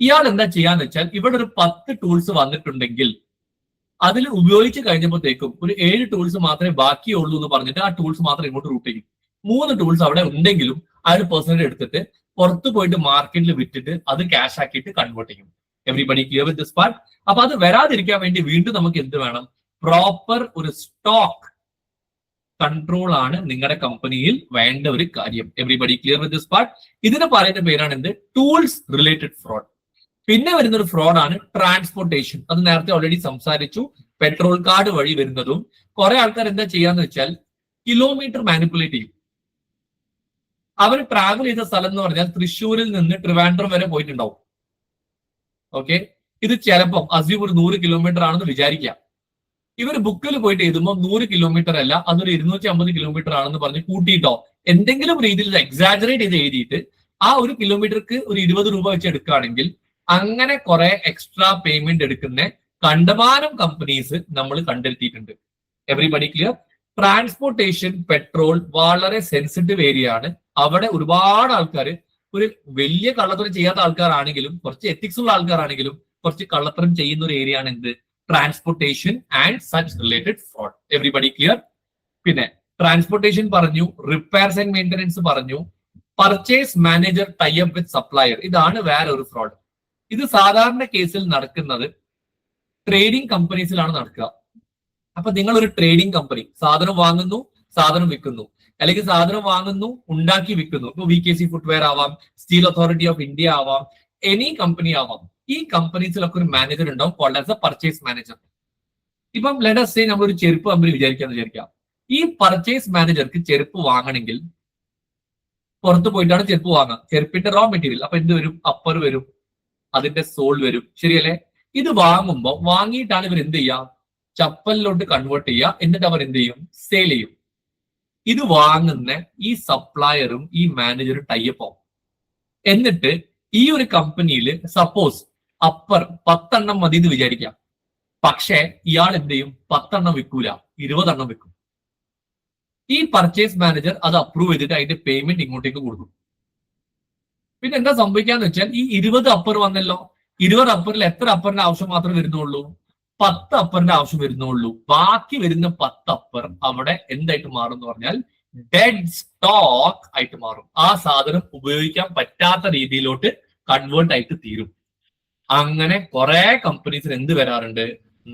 ഇയാൾ എന്താ ചെയ്യാന്ന് വെച്ചാൽ ഇവിടെ ഒരു 10 ടൂൾസ് വന്നിട്ടുണ്ടെങ്കിൽ അതിൽ ഉപയോഗിച്ച് കഴിഞ്ഞപ്പോഴത്തേക്കും ഒരു 7 ടൂൾസ് മാത്രമേ ബാക്കിയുള്ളൂ എന്ന് പറഞ്ഞിട്ട് ആ ടൂൾസ് മാത്രം ഇങ്ങോട്ട് റൂട്ട് ചെയ്യും. 3 ടൂൾസ് അവിടെ ഉണ്ടെങ്കിലും ആ ഒരു പേഴ്സണൽ എടുത്തിട്ട് പുറത്ത് പോയിട്ട് മാർക്കറ്റിൽ വിറ്റിട്ട് അത് ക്യാഷ് ആക്കിയിട്ട് കൺവേർട്ട് ചെയ്യും. Everybody clear with this part? അപ്പൊ അത് വരാതിരിക്കാൻ വേണ്ടി വീണ്ടും നമുക്ക് എന്ത് വേണം? പ്രോപ്പർ ഒരു സ്റ്റോക്ക് കൺട്രോൾ ആണ് നിങ്ങളുടെ കമ്പനിയിൽ വേണ്ട ഒരു കാര്യം. Everybody clear with this part? ഇതിന് പറയുന്ന പേരാണ് എന്ത്? Tools related fraud. പിന്നെ വരുന്ന ഒരു ഫ്രോഡാണ് ട്രാൻസ്പോർട്ടേഷൻ. അത് നേരത്തെ ഓൾറെഡി സംസാരിച്ചു. പെട്രോൾ കാർഡ് വഴി വരുന്നതും കുറെ ആൾക്കാർ എന്താ ചെയ്യാന്ന് വെച്ചാൽ കിലോമീറ്റർ മാനിപ്പുലേറ്റ് ചെയ്യും. അവർ ട്രാവൽ ചെയ്ത സ്ഥലം എന്ന് പറഞ്ഞാൽ തൃശ്ശൂരിൽ നിന്ന് ട്രിവാൻഡ്രം വരെ പോയിട്ടുണ്ടാവും. ഓക്കെ, ഇത് ചിലപ്പം അസ്യൂം ഒരു 100 കിലോമീറ്റർ ആണെന്ന് വിചാരിക്കാം. ഇവർ ബുക്കിൽ പോയിട്ട് എഴുതുമ്പോൾ 100 കിലോമീറ്റർ അല്ല, അതൊരു 250 കിലോമീറ്റർ ആണെന്ന് പറഞ്ഞ് കൂട്ടിയിട്ടോ എന്തെങ്കിലും രീതിയിൽ എക്സാജറേറ്റ് ചെയ്ത് എഴുതിയിട്ട് ആ 1 കിലോമീറ്റർക്ക് ഒരു 20 രൂപ വെച്ച് എടുക്കുകയാണെങ്കിൽ അങ്ങനെ കുറെ എക്സ്ട്രാ പേയ്മെന്റ് എടുക്കുന്ന കണ്ടമാനം കമ്പനീസ് നമ്മൾ കണ്ടെത്തിയിട്ടുണ്ട്. Everybody clear? ട്രാൻസ്പോർട്ടേഷൻ, പെട്രോൾ വളരെ സെൻസിറ്റീവ് ഏരിയ ആണ്. അവിടെ ഒരുപാട് ആൾക്കാർ ഒരു വലിയ കള്ളത്തരം ചെയ്യാത്ത ആൾക്കാരാണെങ്കിലും കുറച്ച് എത്തിക്സ് ഉള്ള ആൾക്കാരാണെങ്കിലും കുറച്ച് കള്ളത്തരം ചെയ്യുന്ന ഒരു ഏരിയ ആണ് എന്ത്? Transportation and such related fraud. Everybody clear? പിന്നെ ട്രാൻസ്പോർട്ടേഷൻ പറഞ്ഞു, റിപ്പയർസ് ആൻഡ് മെയിൻ്റനൻസ് പറഞ്ഞു, purchase manager tie up with supplier. ഇതാണ് വേറെ ഒരു ഫ്രോഡ്. ഇത് സാധാരണ കേസിൽ നടക്കുന്നത് ട്രേഡിംഗ് കമ്പനീസിലാണ് നടക്കുക. അപ്പൊ നിങ്ങൾ ഒരു ട്രേഡിംഗ് കമ്പനി സാധനം വാങ്ങുന്നു, സാധനം വിൽക്കുന്നു, അല്ലെങ്കിൽ സാധനം വാങ്ങുന്നു, ഉണ്ടാക്കി വിൽക്കുന്നു. ഇപ്പൊ VKC ഫുട്വെയർ ആവാം, സ്റ്റീൽ അതോറിറ്റി ഓഫ് ഇന്ത്യ ആവാം, എനി കമ്പനി ആവാം. ഈ കമ്പനീസിലൊക്കെ ഒരു മാനേജർ ഉണ്ടാവും, called as a purchase manager. ഇപ്പം ലെറ്റ് us say നമ്മൾ ഒരു ചെരുപ്പ് കമ്പനി വിചാരിക്കാം. ഈ പർച്ചേസ് മാനേജർക്ക് ചെരുപ്പ് വാങ്ങണമെങ്കിൽ പുറത്ത് പോയിട്ടാണ് ചെരുപ്പ് വാങ്ങുക. ചെരുപ്പിന്റെ റോ മെറ്റീരിയൽ അപ്പൊ എന്ത് വരും? അപ്പർ വരും, അതിന്റെ സോൾ വരും, ശരിയല്ലേ? ഇത് വാങ്ങുമ്പോൾ വാങ്ങിയിട്ടാണ് ഇവർ എന്ത് ചെയ്യുക? ചപ്പലിലോട്ട് കൺവേർട്ട് ചെയ്യുക. എന്നിട്ട് അവർ എന്ത് ചെയ്യും? സെയിൽ ചെയ്യും. ഇത് വാങ്ങുന്ന ഈ സപ്ലയറും ഈ മാനേജറും ടൈപ്പ് ആവും. എന്നിട്ട് ഈ ഒരു കമ്പനിയിൽ സപ്പോസ് അപ്പർ 10 എണ്ണം മതി എന്ന് വിചാരിക്കാം. പക്ഷെ ഇയാൾ എന്ത് ചെയ്യും? 10 എണ്ണം വിൽക്കൂല, 20 എണ്ണം വിൽക്കും. ഈ പർച്ചേസ് മാനേജർ അത് അപ്രൂവ് ചെയ്തിട്ട് അതിന്റെ പേയ്മെന്റ് ഇങ്ങോട്ടേക്ക് കൊടുക്കും. പിന്നെ എന്താ സംഭവിക്കാന്ന് വെച്ചാൽ ഈ 20 അപ്പർ വന്നല്ലോ, 20 അപ്പറിൽ എത്ര അപ്പറിന്റെ ആവശ്യം മാത്രമേ വരുന്നുള്ളൂ? 10 അപ്പറിന്റെ ആവശ്യം വരുന്നുള്ളൂ. ബാക്കി വരുന്ന 10 അപ്പർ അവിടെ എന്തായിട്ട് മാറും എന്ന് പറഞ്ഞാൽ ഡെഡ് സ്റ്റോക്ക് ആയിട്ട് മാറും. ആ സാധനം ഉപയോഗിക്കാൻ പറ്റാത്ത രീതിയിലോട്ട് കൺവേർട്ട് ആയിട്ട് തീരും. അങ്ങനെ കുറെ കമ്പനീസിന് എന്ത് വരാറുണ്ട്?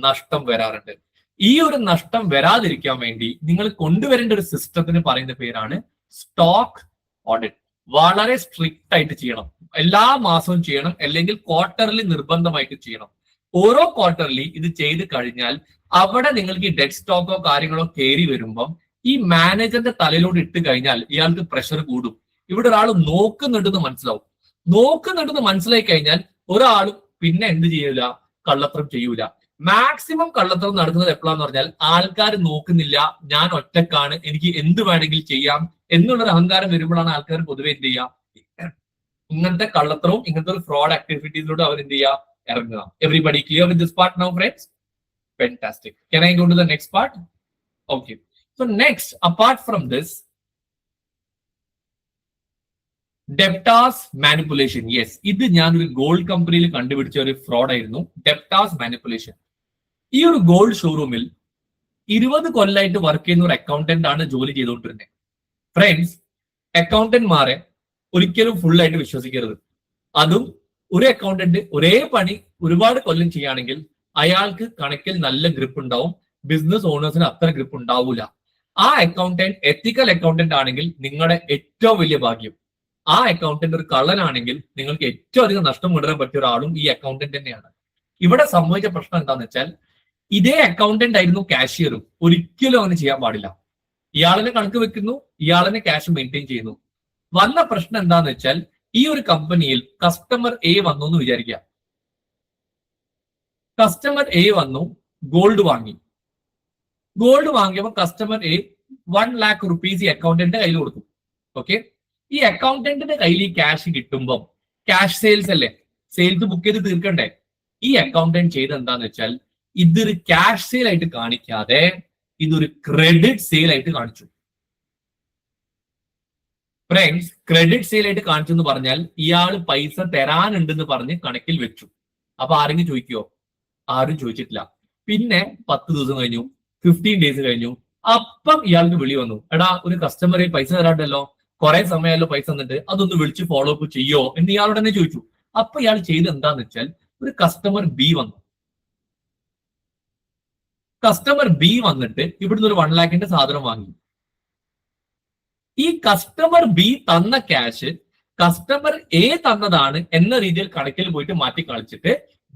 നഷ്ടം വരാറുണ്ട്. ഈ ഒരു നഷ്ടം വരാതിരിക്കാൻ വേണ്ടി നിങ്ങൾ കൊണ്ടുവരേണ്ട ഒരു സിസ്റ്റത്തിന് പറയുന്ന പേരാണ് സ്റ്റോക്ക് ഓഡിറ്റ്. വളരെ സ്ട്രിക്റ്റ് ആയിട്ട് ചെയ്യണം. എല്ലാ മാസവും ചെയ്യണം, അല്ലെങ്കിൽ ക്വാർട്ടർലി നിർബന്ധമായിട്ട് ചെയ്യണം. ഓരോ ക്വാർട്ടർലി ഇത് ചെയ്ത് കഴിഞ്ഞാൽ അവിടെ നിങ്ങൾക്ക് ഈ ഡെഡ് സ്റ്റോക്കോ കാര്യങ്ങളോ കയറി വരുമ്പം ഈ മാനേജറിന്റെ തലയിലോട്ട് ഇട്ട് കഴിഞ്ഞാൽ ഇയാൾക്ക് പ്രഷർ കൂടും. ഇവിടെ ഒരാൾ നോക്കുന്നുണ്ടെന്ന് മനസ്സിലാവും. നോക്കുന്നുണ്ടെന്ന് മനസ്സിലായി കഴിഞ്ഞാൽ ഒരാളും പിന്നെ എന്ത് ചെയ്യൂല? കള്ളത്തരം ചെയ്യൂല. മാക്സിമം കള്ളത്തരം നടക്കുന്നത് എപ്പോഴാന്ന് പറഞ്ഞാൽ ആൾക്കാർ നോക്കുന്നില്ല, ഞാൻ ഒറ്റക്കാണ്, എനിക്ക് എന്ത് വേണമെങ്കിലും ചെയ്യാം എന്നുള്ളൊരു അഹങ്കാരം വരുമ്പോഴാണ് ആൾക്കാർ പൊതുവെ എന്ത് ചെയ്യുക? ഇങ്ങനത്തെ കള്ളത്തരവും ഇങ്ങനത്തെ ഒരു ഫ്രോഡ് ആക്ടിവിറ്റീസിലൂടെ അവർ എന്ത് ചെയ്യുക? ഇറങ്ങുക. Everybody clear with this part now friends? Fantastic. Can I go to the next part? Okay. So next, apart from this, debtors manipulation. Yes, ഇത് ഞാൻ ഒരു ഗോൾഡ് കമ്പനിയിൽ കണ്ടുപിടിച്ച ഒരു ഫ്രോഡ് ആയിരുന്നു, ഡെപ്റ്റാസ് മാനിപ്പുലേഷൻ. ഈ ഒരു ഗോൾഡ് ഷോറൂമിൽ 20 കൊല്ലമായിട്ട് വർക്ക് ചെയ്യുന്ന ഒരു അക്കൗണ്ടന്റ് ആണ് ജോലി ചെയ്തുകൊണ്ടിരുന്നത്. ഫ്രണ്ട്സ്, അക്കൗണ്ടന്റ്മാരെ ഒരിക്കലും ഫുൾ ആയിട്ട് വിശ്വസിക്കരുത്. അതും ഒരു അക്കൗണ്ടന്റ് ഒരേ പണി ഒരുപാട് കൊല്ലം ചെയ്യുകയാണെങ്കിൽ അയാൾക്ക് കണക്കിൽ നല്ല ഗ്രിപ്പ് ഉണ്ടാവും, ബിസിനസ് ഓണേഴ്സിന് അത്ര ഗ്രിപ്പ് ഉണ്ടാവൂല. ആ അക്കൗണ്ടന്റ് എത്തിക്കൽ അക്കൗണ്ടന്റ് ആണെങ്കിൽ നിങ്ങളുടെ ഏറ്റവും വലിയ ഭാഗ്യം. ആ അക്കൗണ്ടന്റ് ഒരു കള്ളനാണെങ്കിൽ നിങ്ങൾക്ക് ഏറ്റവും അധികം നഷ്ടം കൊണ്ടുവരാൻ പറ്റിയ ഒരാളും ഈ അക്കൗണ്ടന്റ് തന്നെയാണ്. ഇവിടെ സംഭവിച്ച പ്രശ്നം എന്താന്ന് വെച്ചാൽ ഇതേ അക്കൗണ്ടന്റ് ആയിരുന്നു കാഷ്യറും. ഒരിക്കലും അങ്ങനെ ചെയ്യാൻ പാടില്ല. ഇയാളിനെ കണക്ക് വെക്കുന്നു, ഇയാളിനെ ക്യാഷ് മെയിൻറ്റെയിൻ ചെയ്യുന്നു. വന്ന പ്രശ്നം എന്താന്ന് വെച്ചാൽ ഈ ഒരു കമ്പനിയിൽ കസ്റ്റമർ എ വന്നു എന്ന് വിചാരിക്കുക. കസ്റ്റമർ എ വന്നു, ഗോൾഡ് വാങ്ങി. ഗോൾഡ് വാങ്ങിയപ്പോൾ കസ്റ്റമർ എ 1 lakh rupees ഈ അക്കൗണ്ടന്റിന്റെ കയ്യിൽ കൊടുക്കും. ഓക്കെ, ഈ അക്കൗണ്ടന്റിന്റെ കയ്യിൽ ഈ ക്യാഷ് കിട്ടുമ്പോൾ ക്യാഷ് സെയിൽസ് അല്ലേ, സെയിൽസ് ബുക്ക് ചെയ്ത് തീർക്കണ്ടേ? ഈ അക്കൗണ്ടന്റ് ചെയ്ത് എന്താന്ന് വെച്ചാൽ ഇതൊരു ക്യാഷ് സെയിൽ ആയിട്ട് കാണിക്കാതെ ഇതൊരു ക്രെഡിറ്റ് സെയിൽ ആയിട്ട് കാണിച്ചു. ഫ്രണ്ട്സ്, ക്രെഡിറ്റ് സെയിൽ ആയിട്ട് കാണിച്ചു എന്ന് പറഞ്ഞാൽ ഇയാൾ പൈസ തരാനുണ്ടെന്ന് പറഞ്ഞ് കണക്കിൽ വെച്ചു. അപ്പൊ ആരെങ്കിലും ചോദിക്കുവോ? ആരും ചോദിച്ചിട്ടില്ല. പിന്നെ 10 ദിവസം കഴിഞ്ഞു, 15 days കഴിഞ്ഞു. അപ്പം ഇയാൾക്ക് വിളി വന്നു, എടാ ഒരു കസ്റ്റമറെ പൈസ തരാണ്ടല്ലോ, കുറെ സമയമല്ലോ പൈസ തന്നിട്ട്, അതൊന്ന് വിളിച്ച് ഫോളോ അപ്പ് ചെയ്യോ എന്ന് ഇയാളോട് തന്നെ ചോദിച്ചു. അപ്പൊ ഇയാൾ ചെയ്ത് എന്താന്ന് വെച്ചാൽ ഒരു കസ്റ്റമർ ബി വന്നു. കസ്റ്റമർ ബി വന്നിട്ട് ഇവിടുന്ന് ഒരു 1 lakh സാധനം വാങ്ങി. ഈ കസ്റ്റമർ ബി തന്ന ക്യാഷ് കസ്റ്റമർ എ തന്നതാണ് എന്ന രീതിയിൽ കണക്കിൽ പോയിട്ട് മാറ്റി കളിച്ചിട്ട്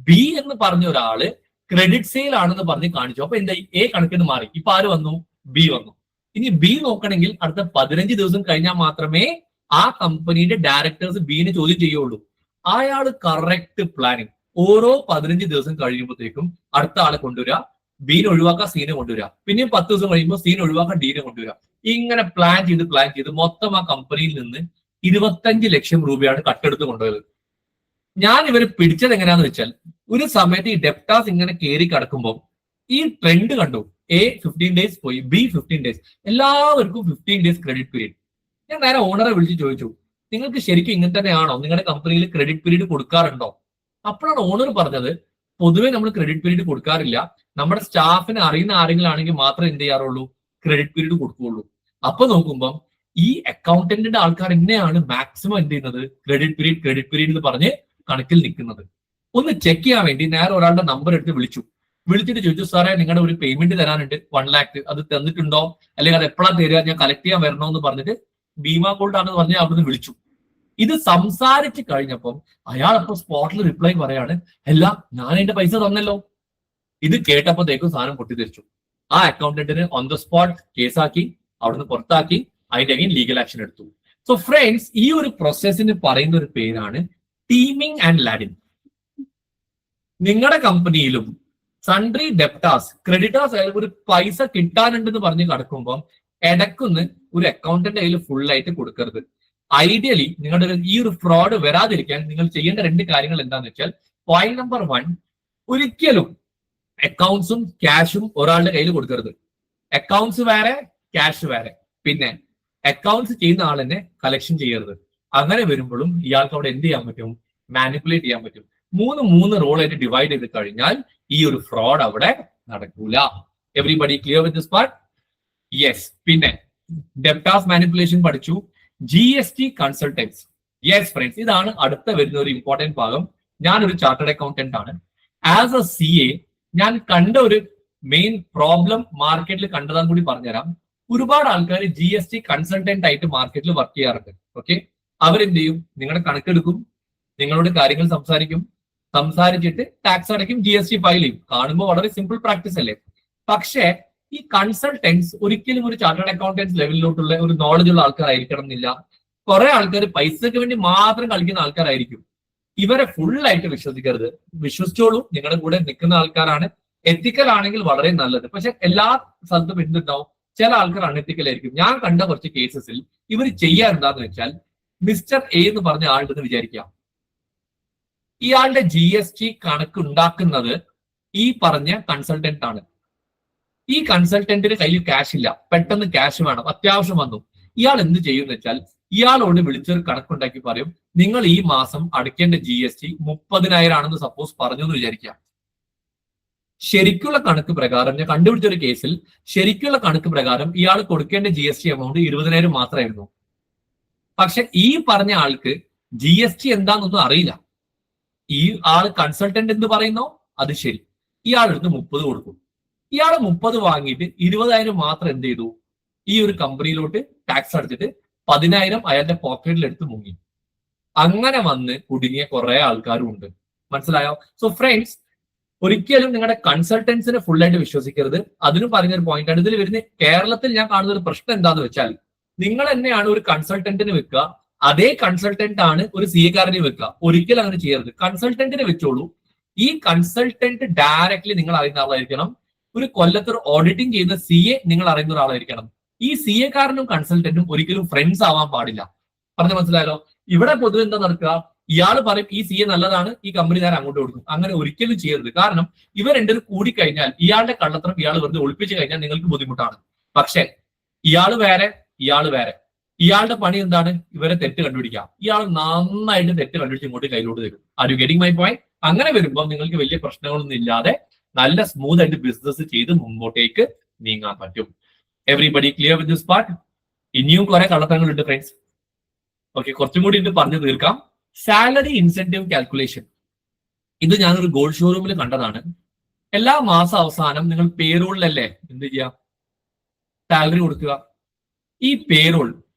ബി എന്ന് പറഞ്ഞ ഒരാള് ക്രെഡിറ്റ് സെയിൽ ആണെന്ന് പറഞ്ഞ് കാണിച്ചു. അപ്പൊ എന്താ? എ കണക്കിന് മാറി. ഇപ്പൊ ആര് വന്നു? ബി വന്നു. ഇനി ബി നോക്കണമെങ്കിൽ അടുത്ത 15 ദിവസം കഴിഞ്ഞാൽ മാത്രമേ ആ കമ്പനിയുടെ ഡയറക്ടേഴ്സ് ബിനെ ചോദ്യം ചെയ്യുള്ളൂ. അയാള് കറക്റ്റ് പ്ലാനിങ്. ഓരോ 15 ദിവസം കഴിയുമ്പോഴത്തേക്കും അടുത്ത ആളെ കൊണ്ടുവരിക, ബീനെ ഒഴിവാക്കാൻ സീനെ കൊണ്ടുവരിക, പിന്നെയും 10 ദിവസം കഴിയുമ്പോൾ സീനെ ഒഴിവാക്കാൻ ഡീനെ കൊണ്ടുവരിക. ഇങ്ങനെ പ്ലാൻ ചെയ്ത് മൊത്തം ആ കമ്പനിയിൽ നിന്ന് 25 ലക്ഷം രൂപയാണ് കട്ടെടുത്ത് കൊണ്ടുപോയത്. ഞാൻ ഇവര് പിടിച്ചത് എങ്ങനെയാന്ന് വെച്ചാൽ ഒരു സമയത്ത് ഈ ഡെപ്റ്റാസ് ഇങ്ങനെ കയറി കിടക്കുമ്പോൾ ഈ ട്രെൻഡ് കണ്ടു. എ 15 days പോയി, ബി 15 days, എല്ലാവർക്കും 15 days ക്രെഡിറ്റ് പീരീഡ്. ഞാൻ നേരെ ഓണറെ വിളിച്ച് ചോദിച്ചു, നിങ്ങൾക്ക് ശരിക്കും ഇങ്ങനെ തന്നെയാണോ? നിങ്ങളുടെ കമ്പനിയിൽ ക്രെഡിറ്റ് പീരീഡ് കൊടുക്കാറുണ്ടോ? അപ്പോഴാണ് ഓണർ പറഞ്ഞത്, പൊതുവെ നമ്മൾ ക്രെഡിറ്റ് പീരീഡ് കൊടുക്കാറില്ല, നമ്മുടെ സ്റ്റാഫിനെ അറിയുന്ന ആരെങ്കിലും ആണെങ്കിൽ മാത്രമേ എന്ത് ചെയ്യാറുള്ളൂ? ക്രെഡിറ്റ് പീരീഡ് കൊടുക്കുകയുള്ളൂ. അപ്പൊ നോക്കുമ്പോൾ ഈ അക്കൗണ്ടന്റിന്റെ ആൾക്കാർ തന്നെയാണ് മാക്സിമം എന്ത് ചെയ്യുന്നത്? ക്രെഡിറ്റ് പീരീഡ് എന്ന് പറഞ്ഞ് കണക്കിൽ നിൽക്കുന്നത്. ഒന്ന് ചെക്ക് ചെയ്യാൻ വേണ്ടി നേരെ ഒരാളുടെ നമ്പർ എടുത്ത് വിളിച്ചിട്ട് ചോദിച്ചു, സാറേ നിങ്ങളുടെ ഒരു പേയ്മെന്റ് തരാനുണ്ട് 1 lakh, അത് തന്നിട്ടുണ്ടോ, അല്ലെങ്കിൽ അത് എപ്പോഴാണ് തരിക, ഞാൻ കളക്ട് ചെയ്യാൻ വരണോ എന്ന് പറഞ്ഞിട്ട് ഭീമാ ഗോൾഡ് ആണെന്ന് പറഞ്ഞ് അവിടുന്ന് വിളിച്ചു. ഇത് സംസാരിച്ച് കഴിഞ്ഞപ്പം അയാൾ അപ്പൊ സ്പോട്ടിൽ റിപ്ലൈ പറയാണ്, അല്ല ഞാൻ എന്റെ പൈസ തന്നല്ലോ. ഇത് കേട്ടപ്പോഴത്തേക്കും സാധനം പൊട്ടിത്തെറിച്ചു. ആ അക്കൗണ്ടന്റിന് ഓൺ ദ സ്പോട്ട് കേസാക്കി, അവിടുന്ന് പുറത്താക്കി, അതിന്റെ അഗൈൻ ലീഗൽ ആക്ഷൻ എടുത്തു. സോ ഫ്രണ്ട്സ്, ഈ ഒരു പ്രോസസ്സിന് പറയുന്ന ഒരു പേരാണ് ടീമിംഗ് ആൻഡ് ലാഡിംഗ്. നിങ്ങളുടെ കമ്പനിയിലും സൺട്രി ഡെപ്റ്റാസ്, ക്രെഡിറ്റേഴ്സ് ഒരു പൈസ കിട്ടാനുണ്ടെന്ന് പറഞ്ഞ് കിടക്കുമ്പോൾ ഇടക്കുന്ന് ഒരു അക്കൗണ്ടന്റ് കയ്യിൽ ഫുൾ ആയിട്ട് കൊടുക്കരുത്. ഐഡിയലി നിങ്ങളുടെ ഈ ഒരു ഫ്രോഡ് വരാതിരിക്കാൻ നിങ്ങൾ ചെയ്യേണ്ട 2 കാര്യങ്ങൾ എന്താണെന്ന് വെച്ചാൽ, പോയിന്റ് നമ്പർ 1, ഒരിക്കലും അക്കൗണ്ട്സും ക്യാഷും ഒരാളുടെ കയ്യിൽ കൊടുക്കരുത്. അക്കൗണ്ട്സ് വേറെ, ക്യാഷ് വേറെ. പിന്നെ അക്കൗണ്ട്സ് ചെയ്യുന്ന ആൾ തന്നെ കളക്ഷൻ ചെയ്യരുത്. അങ്ങനെ വരുമ്പോഴും ഇയാൾക്ക് അവിടെ എന്ത് ചെയ്യാൻ പറ്റും? മാനിപ്പുലേറ്റ് ചെയ്യാൻ പറ്റും. 3 റോളായിട്ട് ഡിവൈഡ് ചെയ്ത് കഴിഞ്ഞാൽ ഈ ഒരു ഫ്രോഡ് അവിടെ നടക്കൂല. Everybody clear with this part? Yes. പിന്നെ ഡെപ്റ്റാസ് മാനിപ്പുലേഷൻ പഠിച്ചു, GST കൺസൾട്ടൻസ്. യെസ് ഫ്രണ്ട്സ്, ഇതാണ് അടുത്ത വരുന്ന ഒരു ഇമ്പോർട്ടന്റ് ഭാഗം. ഞാനൊരു ചാർട്ടേഡ് അക്കൗണ്ടന്റ് ആണ്. ആസ് എ CA ഞാൻ കണ്ട ഒരു മെയിൻ പ്രോബ്ലം മാർക്കറ്റിൽ കണ്ടതാന്ന് കൂടി പറഞ്ഞുതരാം. ഒരുപാട് ആൾക്കാർ GST കൺസൾട്ടന്റ് ആയിട്ട് മാർക്കറ്റിൽ വർക്ക് ചെയ്യാറുണ്ട്. ഓക്കെ, അവരെന്ത് ചെയ്യും? നിങ്ങളുടെ കണക്കെടുക്കും, നിങ്ങളോട് കാര്യങ്ങൾ സംസാരിച്ചിട്ട് ടാക്സ് അടയ്ക്കും, GST ഫയൽ ചെയ്യും. കാണുമ്പോൾ വളരെ സിമ്പിൾ പ്രാക്ടീസ് അല്ലേ? പക്ഷേ ഈ കൺസൾട്ടൻസ് ഒരിക്കലും ഒരു ചാർട്ടേഡ് അക്കൗണ്ടൻസ് ലെവലിലോട്ടുള്ള ഒരു നോളജ് ഉള്ള ആൾക്കാരായിരിക്കണം എന്നില്ല. കുറെ ആൾക്കാർ പൈസക്ക് വേണ്ടി മാത്രം കളിക്കുന്ന ആൾക്കാരായിരിക്കും. ഇവരെ ഫുള്ളായിട്ട് വിശ്വസിക്കരുത്. വിശ്വസിച്ചോളൂ, നിങ്ങളുടെ കൂടെ നിൽക്കുന്ന ആൾക്കാരാണ്. എത്തിക്കൽ ആണെങ്കിൽ വളരെ നല്ലത്. പക്ഷെ എല്ലാ സ്ഥലത്തും എന്തുണ്ടാവും? ചില ആൾക്കാർ അൺഎത്തിക്കൽ ആയിരിക്കും. ഞാൻ കണ്ട കുറച്ച് കേസസിൽ ഇവർ ചെയ്യാൻ എന്താന്ന് വെച്ചാൽ, മിസ്റ്റർ എ എന്ന് പറഞ്ഞ ആളുണ്ടെന്ന് വിചാരിക്കാം. ഇയാളുടെ GST കണക്ക് ഉണ്ടാക്കുന്നത് ഈ പറഞ്ഞ കൺസൾട്ടന്റ് ആണ്. ഈ കൺസൾട്ടന്റിന് കയ്യിൽ ക്യാഷ് ഇല്ല, പെട്ടെന്ന് ക്യാഷ് വേണം, അത്യാവശ്യം വന്നു. ഇയാൾ എന്ത് ചെയ്യുമെന്ന് വെച്ചാൽ, ഇയാളോട് വിളിച്ചൊരു കണക്കുണ്ടാക്കി പറയും, നിങ്ങൾ ഈ മാസം അടയ്ക്കേണ്ട GST 30,000 ആണെന്ന് സപ്പോസ് പറഞ്ഞു എന്ന് വിചാരിക്കാം. ശരിക്കുള്ള കണക്ക് പ്രകാരം, ഞാൻ കണ്ടുപിടിച്ച ഒരു കേസിൽ ശരിക്കുള്ള കണക്ക് പ്രകാരം ഇയാൾ കൊടുക്കേണ്ട GST എമൗണ്ട് 20,000 മാത്രമായിരുന്നു. പക്ഷെ ഈ പറഞ്ഞ ആൾക്ക് GST എന്താണെന്നൊന്നും അറിയില്ല. ഈ ആള് കൺസൾട്ടന്റ് എന്ന് പറയുന്നോ അത് ശരി, ഇയാളെടുത്ത് 30 കൊടുക്കും. ഇയാള് 30 വാങ്ങിയിട്ട് 20,000 മാത്രം എന്ത് ചെയ്തു? ഈ ഒരു കമ്പനിയിലോട്ട് ടാക്സ് അടച്ചിട്ട് 10,000 അയാളുടെ പോക്കറ്റിൽ എടുത്ത് മുങ്ങി. അങ്ങനെ വന്ന് കുടുങ്ങിയ കുറെ ആൾക്കാരും ഉണ്ട്. മനസ്സിലായോ? സോ ഫ്രണ്ട്സ്, ഒരിക്കലും നിങ്ങളുടെ കൺസൾട്ടൻസിനെ ഫുൾ ആയിട്ട് വിശ്വസിക്കരുത്. അതിനും പറഞ്ഞൊരു പോയിന്റ് ആണ്. ഇതിൽ വരുന്ന കേരളത്തിൽ ഞാൻ കാണുന്ന ഒരു പ്രശ്നം എന്താന്ന് വെച്ചാൽ, നിങ്ങൾ തന്നെയാണ് ഒരു കൺസൾട്ടന്റിന് വെക്കുക, അതേ കൺസൾട്ടന്റ് ആണ് ഒരു CA കാരനെ വെക്കുക. ഒരിക്കലും അങ്ങനെ ചെയ്യരുത്. കൺസൾട്ടന്റിനെ വെച്ചോളൂ. ഈ കൺസൾട്ടന്റ് ഡയറക്ട്ലി നിങ്ങൾ അറിയുന്ന ആളായിരിക്കണം. ഒരു കൊല്ലത്തൊരു ഓഡിറ്റിംഗ് ചെയ്യുന്ന CA നിങ്ങൾ അറിയുന്ന ഒരാളായിരിക്കണം. ഈ CA കാരനും കൺസൾട്ടന്റും ഒരിക്കലും ഫ്രണ്ട്സ് ആവാൻ പാടില്ല. പറഞ്ഞ മനസ്സിലായല്ലോ? ഇവിടെ പൊതുവെ എന്താ നടക്കുക? ഇയാൾ പറയും ഈ CA നല്ലതാണ്, ഈ കമ്പനി ഞാൻ അങ്ങോട്ട് കൊടുക്കും. അങ്ങനെ ഒരിക്കലും ചെയ്യരുത്. കാരണം ഇവർ രണ്ടുപേരും കൂടിക്കഴിഞ്ഞാൽ ഇയാളുടെ കള്ളത്തരം ഇയാൾ വെറുതെ ഒളിപ്പിച്ചു കഴിഞ്ഞാൽ നിങ്ങൾക്ക് ബുദ്ധിമുട്ടാണ്. പക്ഷെ ഇയാൾ വേറെ, ഇയാളുടെ പണി എന്താണ്? ഇവരെ തെറ്റ് കണ്ടുപിടിക്കാം. ഇയാൾ നന്നായിട്ട് തെറ്റ് കണ്ടുപിടിച്ച് ഇങ്ങോട്ട് കയ്യിലോട്ട് തരും. Are you getting my point? അങ്ങനെ വരുമ്പോൾ നിങ്ങൾക്ക് വലിയ പ്രശ്നങ്ങളൊന്നും ഇല്ലാതെ നല്ല സ്മൂത്ത് ആയിട്ട് ബിസിനസ് ചെയ്ത് മുമ്പോട്ടേക്ക് നീങ്ങാൻ പറ്റും. Everybody clear with this part? ഇനിയും കുറെ കള്ളത്തരങ്ങളുണ്ട് ഫ്രണ്ട്സ്. ഓക്കെ, കുറച്ചും കൂടി ഇത് പറഞ്ഞു തീർക്കാം. Salary incentive calculation. ഇത് ഞാനൊരു ഗോൾഡ് ഷോറൂമിൽ കണ്ടതാണ്. എല്ലാ മാസം അവസാനം നിങ്ങൾ പേറോളിലല്ലേ എന്ത് ചെയ്യുക? സാലറി കൊടുക്കുക. ഈ പേറോൾ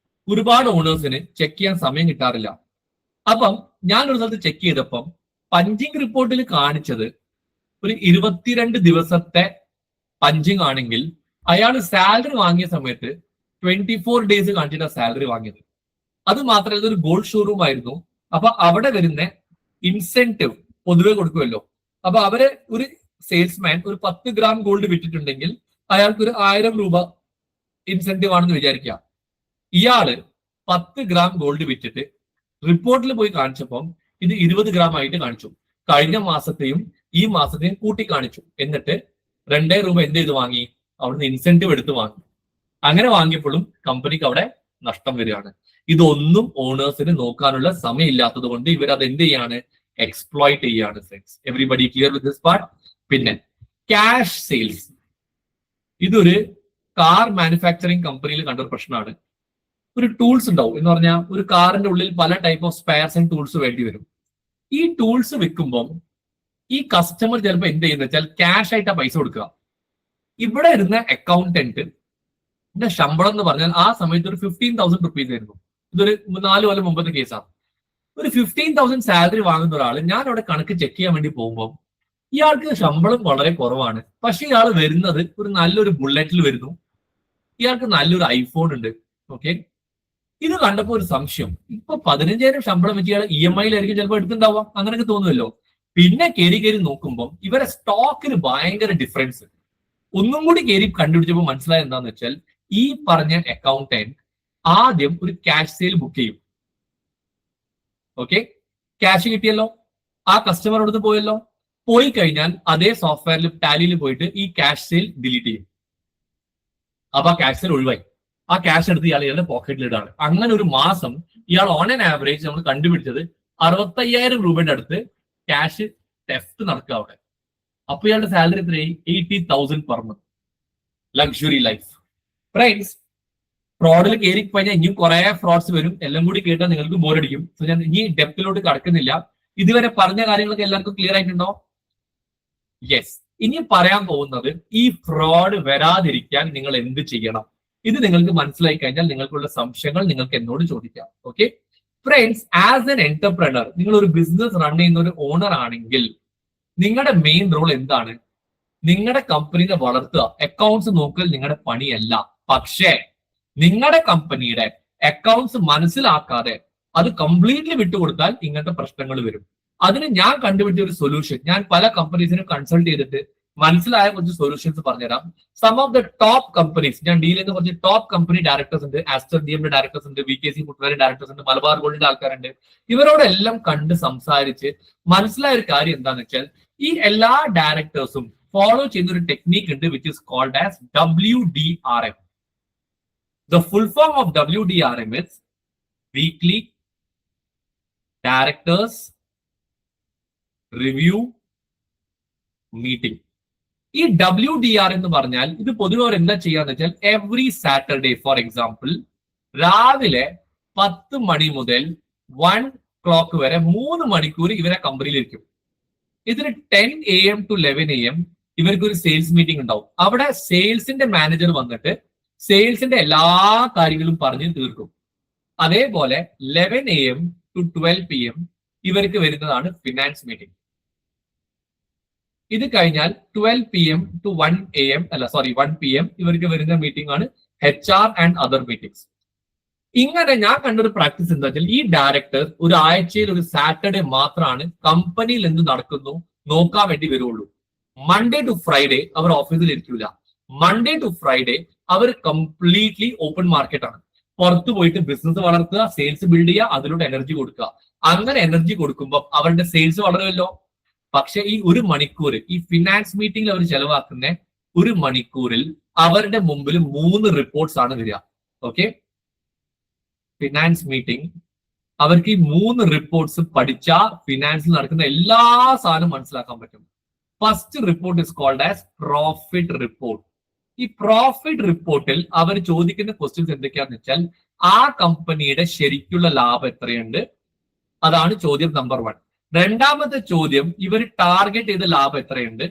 ഒരുപാട് ഓണേഴ്സിന് ചെക്ക് ചെയ്യാൻ സമയം കിട്ടാറില്ല. അപ്പം ഞാൻ ഒരു സ്ഥലത്ത് ചെക്ക് ചെയ്തപ്പം പഞ്ചിങ് റിപ്പോർട്ടിൽ കാണിച്ചത് ഒരു 22 ദിവസത്തെ പഞ്ചിങ് ആണെങ്കിൽ അയാൾ സാലറി വാങ്ങിയ സമയത്ത് 24 ഡേയ്സ് കാണിച്ചിട്ടാണ് സാലറി വാങ്ങിയത്. അത് മാത്രമല്ല, ഇതൊരു ഗോൾഡ് ഷോറൂം ആയിരുന്നു. അപ്പൊ അവിടെ വരുന്ന ഇൻസെന്റീവ് പൊതുവെ കൊടുക്കുമല്ലോ. അപ്പൊ അവര് ഒരു സെയിൽസ്മാൻ ഒരു 10 ഗ്രാം ഗോൾഡ് വിറ്റിട്ടുണ്ടെങ്കിൽ അയാൾക്ക് ഒരു 1000 രൂപ ഇൻസെന്റീവ് ആണെന്ന് വിചാരിക്കാം. ഇയാള് 10 ഗ്രാം ഗോൾഡ് വിറ്റിട്ട് റിപ്പോർട്ടിൽ പോയി കാണിച്ചപ്പം ഇത് 20 ഗ്രാം ആയിട്ട് കാണിച്ചു. കഴിഞ്ഞ മാസത്തെയും ഈ മാസത്തെയും കൂട്ടി കാണിച്ചു. എന്നിട്ട് 2 രൂപ എന്ത് ചെയ്ത് വാങ്ങി? അവിടുന്ന് ഇൻസെന്റീവ് എടുത്ത് വാങ്ങി. അങ്ങനെ വാങ്ങിയപ്പോഴും കമ്പനിക്ക് അവിടെ നഷ്ടം വരികയാണ്. ഇതൊന്നും ഓണേഴ്സിന് നോക്കാനുള്ള സമയം ഇല്ലാത്തത് കൊണ്ട് ഇവർ അത് എന്ത് ചെയ്യാണ്? എക്സ്പ്ലോയിറ്റ് ചെയ്യാണ്. Friends, everybody clear with this part? പിന്നെ ക്യാഷ് സെയിൽസ്. ഇതൊരു കാർ മാനുഫാക്ചറിങ് കമ്പനിയിൽ കണ്ടൊരു പ്രശ്നമാണ്. ഒരു ടൂൾസ് ഉണ്ടാവും എന്ന് പറഞ്ഞാൽ ഒരു കാറിന്റെ ഉള്ളിൽ പല type of spares and tools വേണ്ടി വരും. ഈ ടൂൾസ് വിൽക്കുമ്പോൾ ഈ കസ്റ്റമർ ചിലപ്പോൾ എന്ത് ചെയ്യുന്ന വെച്ചാൽ ക്യാഷ് ആയിട്ടാ പൈസ കൊടുക്കുക. ഇവിടെ ഇരുന്ന അക്കൗണ്ടന്റ് ശമ്പളം എന്ന് പറഞ്ഞാൽ ആ സമയത്ത് ഒരു 15,000 റുപ്പീസ് ആയിരുന്നു. ഇതൊരു 4 കൊല്ലം മുമ്പത്തെ കേസാണ്. ഒരു 15,000 സാലറി വാങ്ങുന്ന ഒരാൾ, ഞാൻ അവിടെ കണക്ക് ചെക്ക് ചെയ്യാൻ വേണ്ടി പോകുമ്പോൾ ഇയാൾക്ക് ശമ്പളം വളരെ കുറവാണ്. പക്ഷെ ഇയാൾ വരുന്നത് ഒരു നല്ലൊരു ബുള്ളറ്റിൽ വരുന്നു. ഇയാൾക്ക് നല്ലൊരു ഐഫോൺ ഉണ്ട്. ഓക്കെ, ഇത് കണ്ടപ്പോൾ ഒരു സംശയം, ഇപ്പൊ 15,000 ശമ്പളം വെച്ച് ഇയാൾ EMI-യിലായിരിക്കും ചിലപ്പോൾ എടുത്തുണ്ടാവുക. അങ്ങനെയൊക്കെ തോന്നുമല്ലോ. പിന്നെ കയറി നോക്കുമ്പോൾ ഇവരെ സ്റ്റോക്കിന് ഭയങ്കര ഡിഫറൻസ്. ഒന്നും കൂടി കയറി കണ്ടുപിടിച്ചപ്പോൾ മനസ്സിലായത് എന്താന്ന് വെച്ചാൽ, ഈ പറഞ്ഞ അക്കൗണ്ടന്റ് ആദ്യം ഒരു ക്യാഷ് സെയിൽ ബുക്ക് ചെയ്യും. ഓക്കെ, ക്യാഷ് കിട്ടിയല്ലോ, ആ കസ്റ്റമറോട് പോയല്ലോ. പോയി കഴിഞ്ഞാൽ അതേ സോഫ്റ്റ്വെയറിൽ ടാലിയിൽ പോയിട്ട് ഈ ക്യാഷ് സെയിൽ ഡിലീറ്റ് ചെയ്യും. അപ്പൊ ആ ക്യാഷ് സെയിൽ ഒഴിവായി. ആ ക്യാഷ് എടുത്ത് ഇയാളുടെ പോക്കറ്റിൽ ഇടാണ്. അങ്ങനെ ഒരു മാസം ഇയാൾ ഓൺ ആൻ ആവറേജ് നമ്മൾ കണ്ടുപിടിച്ചത് 65,000 രൂപയുടെ അടുത്ത് ക്യാഷ് ടെഫ്റ്റ് നടക്കുക അവിടെ. അപ്പൊ ഇയാളുടെ സാലറി എത്രയായി? 80,000 per month. Luxury life. Friends, ഫ്രോഡിൽ കയറി കഴിഞ്ഞാൽ ഇനിയും കുറെ ഫ്രോഡ്സ് വരും. എല്ലാം കൂടി കേട്ടാൽ നിങ്ങൾക്ക് ബോറടിക്കും. സോ ഞാൻ ഇനി ഡെപ്തിലോട്ട് കടക്കുന്നില്ല. ഇതുവരെ പറഞ്ഞ കാര്യങ്ങളൊക്കെ എല്ലാവർക്കും ക്ലിയർ ആയിട്ടുണ്ടോ? യെസ്. ഇനി പറയാൻ പോകുന്നത് ഈ ഫ്രോഡ് വരാതിരിക്കാൻ നിങ്ങൾ എന്ത് ചെയ്യണം. ഇത് നിങ്ങൾക്ക് മനസ്സിലായി കഴിഞ്ഞാൽ നിങ്ങൾക്കുള്ള സംശയങ്ങൾ നിങ്ങൾക്ക് എന്നോട് ചോദിക്കാം. Okay friends, as an entrepreneur, നിങ്ങൾ ഒരു ബിസിനസ് റൺ ചെയ്യുന്ന ഒരു ഓണർ ആണെങ്കിൽ നിങ്ങളുടെ മെയിൻ റോൾ എന്താണ്? നിങ്ങളുടെ കമ്പനിയെ വളർത്തുക. അക്കൗണ്ട്സ് നോക്കൽ നിങ്ങളുടെ പണിയല്ല. പക്ഷേ നിങ്ങളുടെ കമ്പനിയുടെ അക്കൗണ്ട്സ് മനസ്സിലാക്കാതെ അത് കംപ്ലീറ്റ്ലി വിട്ടുകൊടുത്താൽ ഇങ്ങനത്തെ പ്രശ്നങ്ങൾ വരും. അതിന് ഞാൻ കണ്ടുപിടിച്ച ഒരു സൊല്യൂഷൻ, ഞാൻ പല കമ്പനീസിനും കൺസൾട്ട് ചെയ്തിട്ട് മനസ്സിലായ കുറച്ച് സൊല്യൂഷൻസ് പറഞ്ഞുതരാം. Some of the top companies, ഞാൻ ഡീൽ ചെയ്യുന്ന കുറച്ച് ടോപ്പ് കമ്പനി ഡയറക്ടേഴ്സ് ഉണ്ട്. ആസ്റ്റർ ഡിഎംന്റെ ഡയറക്ടേഴ്സ് ഉണ്ട്, VKC ഫുട്വെയർ ഡയറക്ടേഴ്സ് ഉണ്ട്, മലബാർ ഗോൾഡിന്റെ ആൾക്കാരുണ്ട്. ഇവരോടെല്ലാം കണ്ട് സംസാരിച്ച് മനസ്സിലായ ഒരു കാര്യം എന്താണെന്ന് വെച്ചാൽ ഈ എല്ലാ ഡയറക്ടേഴ്സും ഫോളോ ചെയ്യുന്ന ഒരു ടെക്നീക്ക് ഉണ്ട്, which is called as WDRM. The full form of WDRM is Weekly Directors Review Meeting. ഈ WDR എന്ന് പറഞ്ഞാൽ ഇത് പൊതുവെ അവർ എന്താ ചെയ്യാന്ന് വെച്ചാൽ എവറി സാറ്റർഡേ, ഫോർ എക്സാമ്പിൾ, രാവിലെ 10 മണി മുതൽ 1 o'clock വരെ 3 മണിക്കൂർ ഇവരെ കമ്പനിയിലിരിക്കും. ഇതിന് 10 AM to 11 AM ഇവർക്ക് ഒരു സെയിൽസ് മീറ്റിംഗ് ഉണ്ടാവും. അവിടെ സെയിൽസിന്റെ മാനേജർ വന്നിട്ട് സെയിൽസിന്റെ എല്ലാ കാര്യങ്ങളും പറഞ്ഞ് തീർക്കും. അതേപോലെ 11 AM to 12 PM ഇവർക്ക് വരുന്നതാണ് ഫിനാൻസ് മീറ്റിംഗ്. ഇത് കഴിഞ്ഞാൽ 12 PM to 1 PM ഇവർക്ക് വരുന്ന മീറ്റിംഗ് ആണ് HR ആൻഡ് അതർ മീറ്റിംഗ്സ്. ഇങ്ങനെ ഞാൻ കണ്ടൊരു പ്രാക്ടീസ് എന്താ വെച്ചാൽ ഈ ഡയറക്ടർ ഒരു ആഴ്ചയിൽ ഒരു സാറ്റർഡേ മാത്രമാണ് കമ്പനിയിൽ എന്ത് നടക്കുന്നു നോക്കാൻ വേണ്ടി വരുള്ളൂ. മൺഡേ ടു ഫ്രൈഡേ അവർ ഓഫീസിൽ ഇരിക്കില്ല. മൺഡേ ടു ഫ്രൈഡേ അവർ കംപ്ലീറ്റ്ലി ഓപ്പൺ മാർക്കറ്റ് ആണ്. പുറത്തു പോയിട്ട് ബിസിനസ് വളർത്തുക, സെയിൽസ് ബിൽഡ് ചെയ്യുക, അതിലൂടെ എനർജി കൊടുക്കുക. അങ്ങനെ എനർജി കൊടുക്കുമ്പോൾ അവരുടെ സെയിൽസ് വളരുമല്ലോ. പക്ഷെ ഈ 1 മണിക്കൂർ ഈ ഫിനാൻസ് മീറ്റിംഗിൽ അവർ ചെലവാക്കുന്ന 1 മണിക്കൂറിൽ അവരുടെ മുമ്പിൽ 3 റിപ്പോർട്ട്സ് ആണ് വരിക. ഓക്കെ, ഫിനാൻസ് മീറ്റിംഗ് അവർക്ക് ഈ 3 റിപ്പോർട്ട്സ് പഠിച്ചാൽ ഫിനാൻസിൽ നടക്കുന്ന എല്ലാ സാധനവും മനസ്സിലാക്കാൻ പറ്റും. First report is called as profit report. ഈ പ്രോഫിറ്റ് റിപ്പോർട്ടിൽ അവർ ചോദിക്കുന്ന ക്വസ്റ്റ്യൻസ് എന്തൊക്കെയാന്ന് വെച്ചാൽ ആ കമ്പനിയുടെ ശരിക്കുള്ള ലാഭം എത്രയുണ്ട്, അതാണ് ചോദ്യം നമ്പർ 1. രണ്ടാമത്തെ ചോദ്യം ഇവർ ടാർഗറ്റ് ചെയ്ത ലാഭം എത്രയുണ്ട്,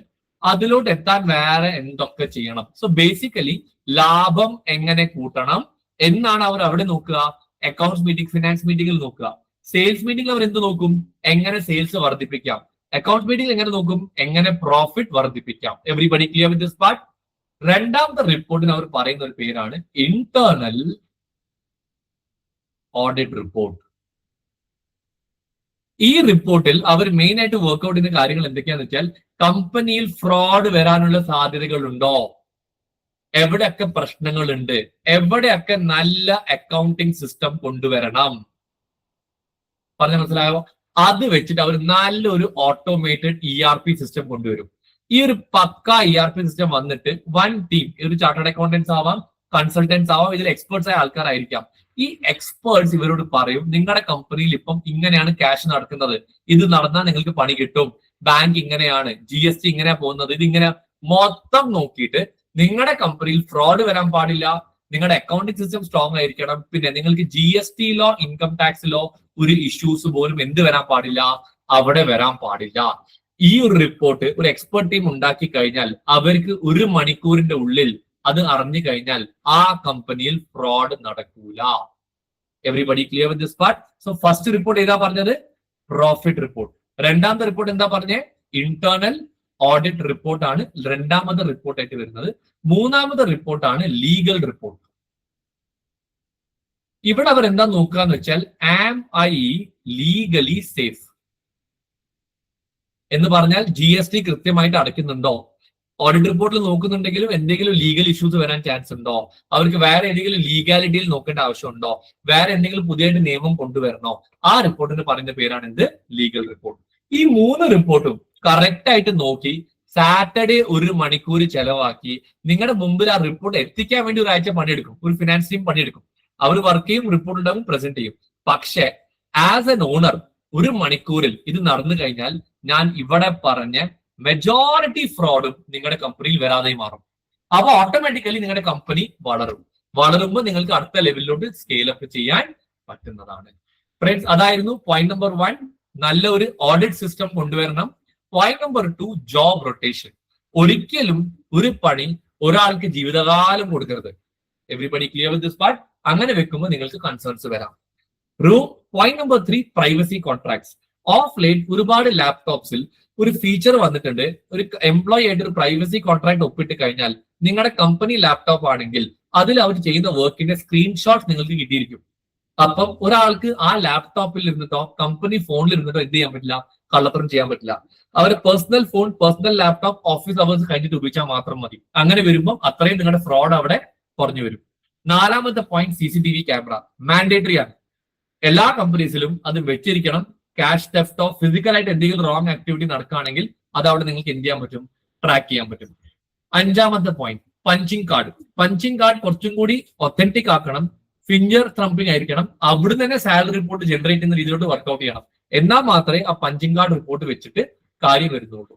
അതിലോട്ട് എത്താൻ വേറെ എന്തൊക്കെ ചെയ്യണം. സോ ബേസിക്കലി ലാഭം എങ്ങനെ കൂട്ടണം എന്നാണ് അവർ അവിടെ നോക്കുക. അക്കൗണ്ട്സ് മീറ്റിംഗ്, ഫിനാൻസ് മീറ്റിംഗിൽ നോക്കുക. സെയിൽസ് മീറ്റിംഗിൽ അവർ എന്ത് നോക്കും? എങ്ങനെ സെയിൽസ് വർദ്ധിപ്പിക്കാം. അക്കൗണ്ട്സ് മീറ്റിംഗ് എങ്ങനെ നോക്കും? എങ്ങനെ പ്രോഫിറ്റ് വർദ്ധിപ്പിക്കാം. Everybody clear with this part? രണ്ടാമത്തെ റിപ്പോർട്ടിന് അവർ പറയുന്ന ഒരു പേരാണ് ഇന്റേണൽ ഓഡിറ്റ് റിപ്പോർട്ട്. ഈ റിപ്പോർട്ടിൽ അവർ മെയിൻ ആയിട്ട് വർക്ക്ഔട്ട് ചെയ്യുന്ന കാര്യങ്ങൾ എന്തൊക്കെയാന്ന് വെച്ചാൽ കമ്പനിയിൽ ഫ്രോഡ് വരാനുള്ള സാധ്യതകളുണ്ടോ, എവിടെയൊക്കെ പ്രശ്നങ്ങളുണ്ട്, എവിടെയൊക്കെ നല്ല അക്കൗണ്ടിങ് സിസ്റ്റം കൊണ്ടുവരണം. പറഞ്ഞ മനസ്സിലായോ? അത് വെച്ചിട്ട് അവർ നല്ലൊരു ഓട്ടോമേറ്റഡ് ERP സിസ്റ്റം കൊണ്ടുവരും. ഈ ഒരു പക്ക ERP സിസ്റ്റം വന്നിട്ട് 1 ടീം, ഒരു ചാർട്ടേഡ് അക്കൗണ്ടൻസ് ആവാം, കൺസൾട്ടൻസ് ആവാം, ഇതിൽ എക്സ്പേർട്സ് ആയ ആൾക്കാരായിരിക്കാം. ഈ എക്സ്പേർട്സ് ഇവരോട് പറയും നിങ്ങളുടെ കമ്പനിയിൽ ഇപ്പം ഇങ്ങനെയാണ് ക്യാഷ് നടക്കുന്നത്, ഇത് നടന്നാൽ നിങ്ങൾക്ക് പണി കിട്ടും, ബാങ്ക് ഇങ്ങനെയാണ്, GST ഇങ്ങനെയാ പോകുന്നത്, ഇതിങ്ങനെ മൊത്തം നോക്കിയിട്ട് നിങ്ങളുടെ കമ്പനിയിൽ ഫ്രോഡ് വരാൻ പാടില്ല, നിങ്ങളുടെ അക്കൗണ്ടിംഗ് സിസ്റ്റം സ്ട്രോങ് ആയിരിക്കണം, പിന്നെ നിങ്ങൾക്ക് GST-ലോ ഇൻകം ടാക്സിലോ ഒരു ഇഷ്യൂസ് പോലും എന്ത് വരാൻ പാടില്ല, അവിടെ വരാൻ പാടില്ല. ഈ ഒരു റിപ്പോർട്ട് ഒരു എക്സ്പെർട്ട് ടീം ഉണ്ടാക്കി കഴിഞ്ഞാൽ അവർക്ക് 1 മണിക്കൂറിന്റെ ഉള്ളിൽ അത് അറിഞ്ഞു കഴിഞ്ഞാൽ ആ കമ്പനിയിൽ ഫ്രോഡ് നടക്കൂല. Everybody clear with this part? So first report ഏതാ പറഞ്ഞത്? Profit report. രണ്ടാമത്തെ റിപ്പോർട്ട് എന്താ പറഞ്ഞേ? ഇന്റേണൽ ഓഡിറ്റ് റിപ്പോർട്ട് ആണ് രണ്ടാമത്തെ റിപ്പോർട്ടായിട്ട് വരുന്നത്. മൂന്നാമത്തെ റിപ്പോർട്ടാണ് ലീഗൽ റിപ്പോർട്ട്. ഇവിടെ അവർ എന്താ നോക്കാന്ന് വെച്ചാൽ ആം ഐ ലീഗലി സേഫ് എന്ന് പറഞ്ഞാൽ GST കൃത്യമായിട്ട് അടയ്ക്കുന്നുണ്ടോ, ഓഡിറ്റ് റിപ്പോർട്ടിൽ നോക്കുന്നുണ്ടെങ്കിലും എന്തെങ്കിലും ലീഗൽ ഇഷ്യൂസ് വരാൻ ചാൻസ് ഉണ്ടോ, അവർക്ക് വേറെ ഏതെങ്കിലും ലീഗാലിറ്റിയിൽ നോക്കേണ്ട ആവശ്യമുണ്ടോ, വേറെ എന്തെങ്കിലും പുതിയതായിട്ട് നിയമം കൊണ്ടുവരണോ, ആ റിപ്പോർട്ടിന് പറയുന്ന പേരാണ് എന്ത്? Legal report. ഈ 3 റിപ്പോർട്ടും കറക്റ്റ് ആയിട്ട് നോക്കി സാറ്റർഡേ 1 മണിക്കൂർ ചെലവാക്കി നിങ്ങളുടെ മുമ്പിൽ ആ റിപ്പോർട്ട് എത്തിക്കാൻ വേണ്ടി ഒരാഴ്ച പണിയെടുക്കും. ഒരു ഫിനാൻസ് ടീം പണിയെടുക്കും. അവർ വർക്ക് ചെയ്യും, റിപ്പോർട്ട് ഉണ്ടാവും, പ്രസന്റ് ചെയ്യും. പക്ഷെ ആസ് എൻ ഓണർ 1 മണിക്കൂറിൽ ഇത് നടന്നു കഴിഞ്ഞാൽ ഞാൻ ഇവിടെ പറഞ്ഞ മെജോറിറ്റി ഫ്രോഡും നിങ്ങളുടെ കമ്പനിയിൽ വരാതെ മാറും. അപ്പൊ ഓട്ടോമാറ്റിക്കലി നിങ്ങളുടെ കമ്പനി വളരും. വളരുമ്പോൾ നിങ്ങൾക്ക് അടുത്ത ലെവലിലോട്ട് സ്കെയിൽ അപ്പ് ചെയ്യാൻ പറ്റുന്നതാണ്. ഫ്രണ്ട്സ്, അതായിരുന്നു പോയിന്റ് നമ്പർ 1, നല്ല ഒരു ഓഡിറ്റ് സിസ്റ്റം കൊണ്ടുവരണം. Point number 2, job rotation. ഒരിക്കലും ഒരു പണി ഒരാൾക്ക് ജീവിതകാലം കൊടുക്കരുത്. Everybody clear with this part? അങ്ങനെ വെക്കുമ്പോൾ നിങ്ങൾക്ക് കൺസേൺസ് വരാം. Point number 3, privacy contracts. Of late ഒരുപാട് ലാപ്ടോപ്സിൽ ഒരു ഫീച്ചർ വന്നിട്ടുണ്ട്. ഒരു എംപ്ലോയി ആയിട്ട് ഒരു പ്രൈവസി കോൺട്രാക്ട് ഒപ്പിട്ട് കഴിഞ്ഞാൽ നിങ്ങളുടെ കമ്പനി ലാപ്ടോപ്പ് ആണെങ്കിൽ അതിൽ അവർ ചെയ്യുന്ന വർക്കിന്റെ സ്ക്രീൻഷോട്ട് നിങ്ങൾക്ക് കിട്ടിയിരിക്കും. അപ്പം ഒരാൾക്ക് ആ ലാപ്ടോപ്പിൽ ഇരുന്നിട്ടോ കമ്പനി ഫോണിൽ ഇരുന്നിട്ടോ എന്ത് ചെയ്യാൻ പറ്റില്ല, കള്ളത്തരം ചെയ്യാൻ പറ്റില്ല. അവരുടെ personal phone, personal laptop office hours കഴിഞ്ഞിട്ട് ഉപയോഗിച്ചാൽ മാത്രം മതി. അങ്ങനെ വരുമ്പോൾ അത്രയും നിങ്ങളുടെ ഫ്രോഡ് അവിടെ കുറഞ്ഞു വരും. 4ാമത്തെ പോയിന്റ്, CCTV ക്യാമറ മാൻഡേറ്ററി ആണ്. എല്ലാ കമ്പനീസിലും അത് വെച്ചിരിക്കണം. ക്യാഷ് തെഫ്റ്റോ ഫിസിക്കലായിട്ട് എന്തെങ്കിലും റോങ് ആക്ടിവിറ്റി നടക്കുകയാണെങ്കിൽ അത് അവിടെ നിങ്ങൾക്ക് എന്ത് ചെയ്യാൻ പറ്റും, ട്രാക്ക് ചെയ്യാൻ പറ്റും. 5ാമത്തെ point, punching card. Punching card കുറച്ചും കൂടി ഒത്തന്റിക് ആക്കണം. ഫിംഗർ ത്രംപിംഗ് ആയിരിക്കണം. അവിടെ തന്നെ സാലറി റിപ്പോർട്ട് ജനറേറ്റ് ചെയ്യുന്ന രീതിയിലോട്ട് വർക്ക്ഔട്ട് ചെയ്യണം. എന്നാൽ മാത്രമേ ആ പഞ്ചിങ് കാർഡ് റിപ്പോർട്ട് വെച്ചിട്ട് കാര്യം വരുന്നുള്ളൂ.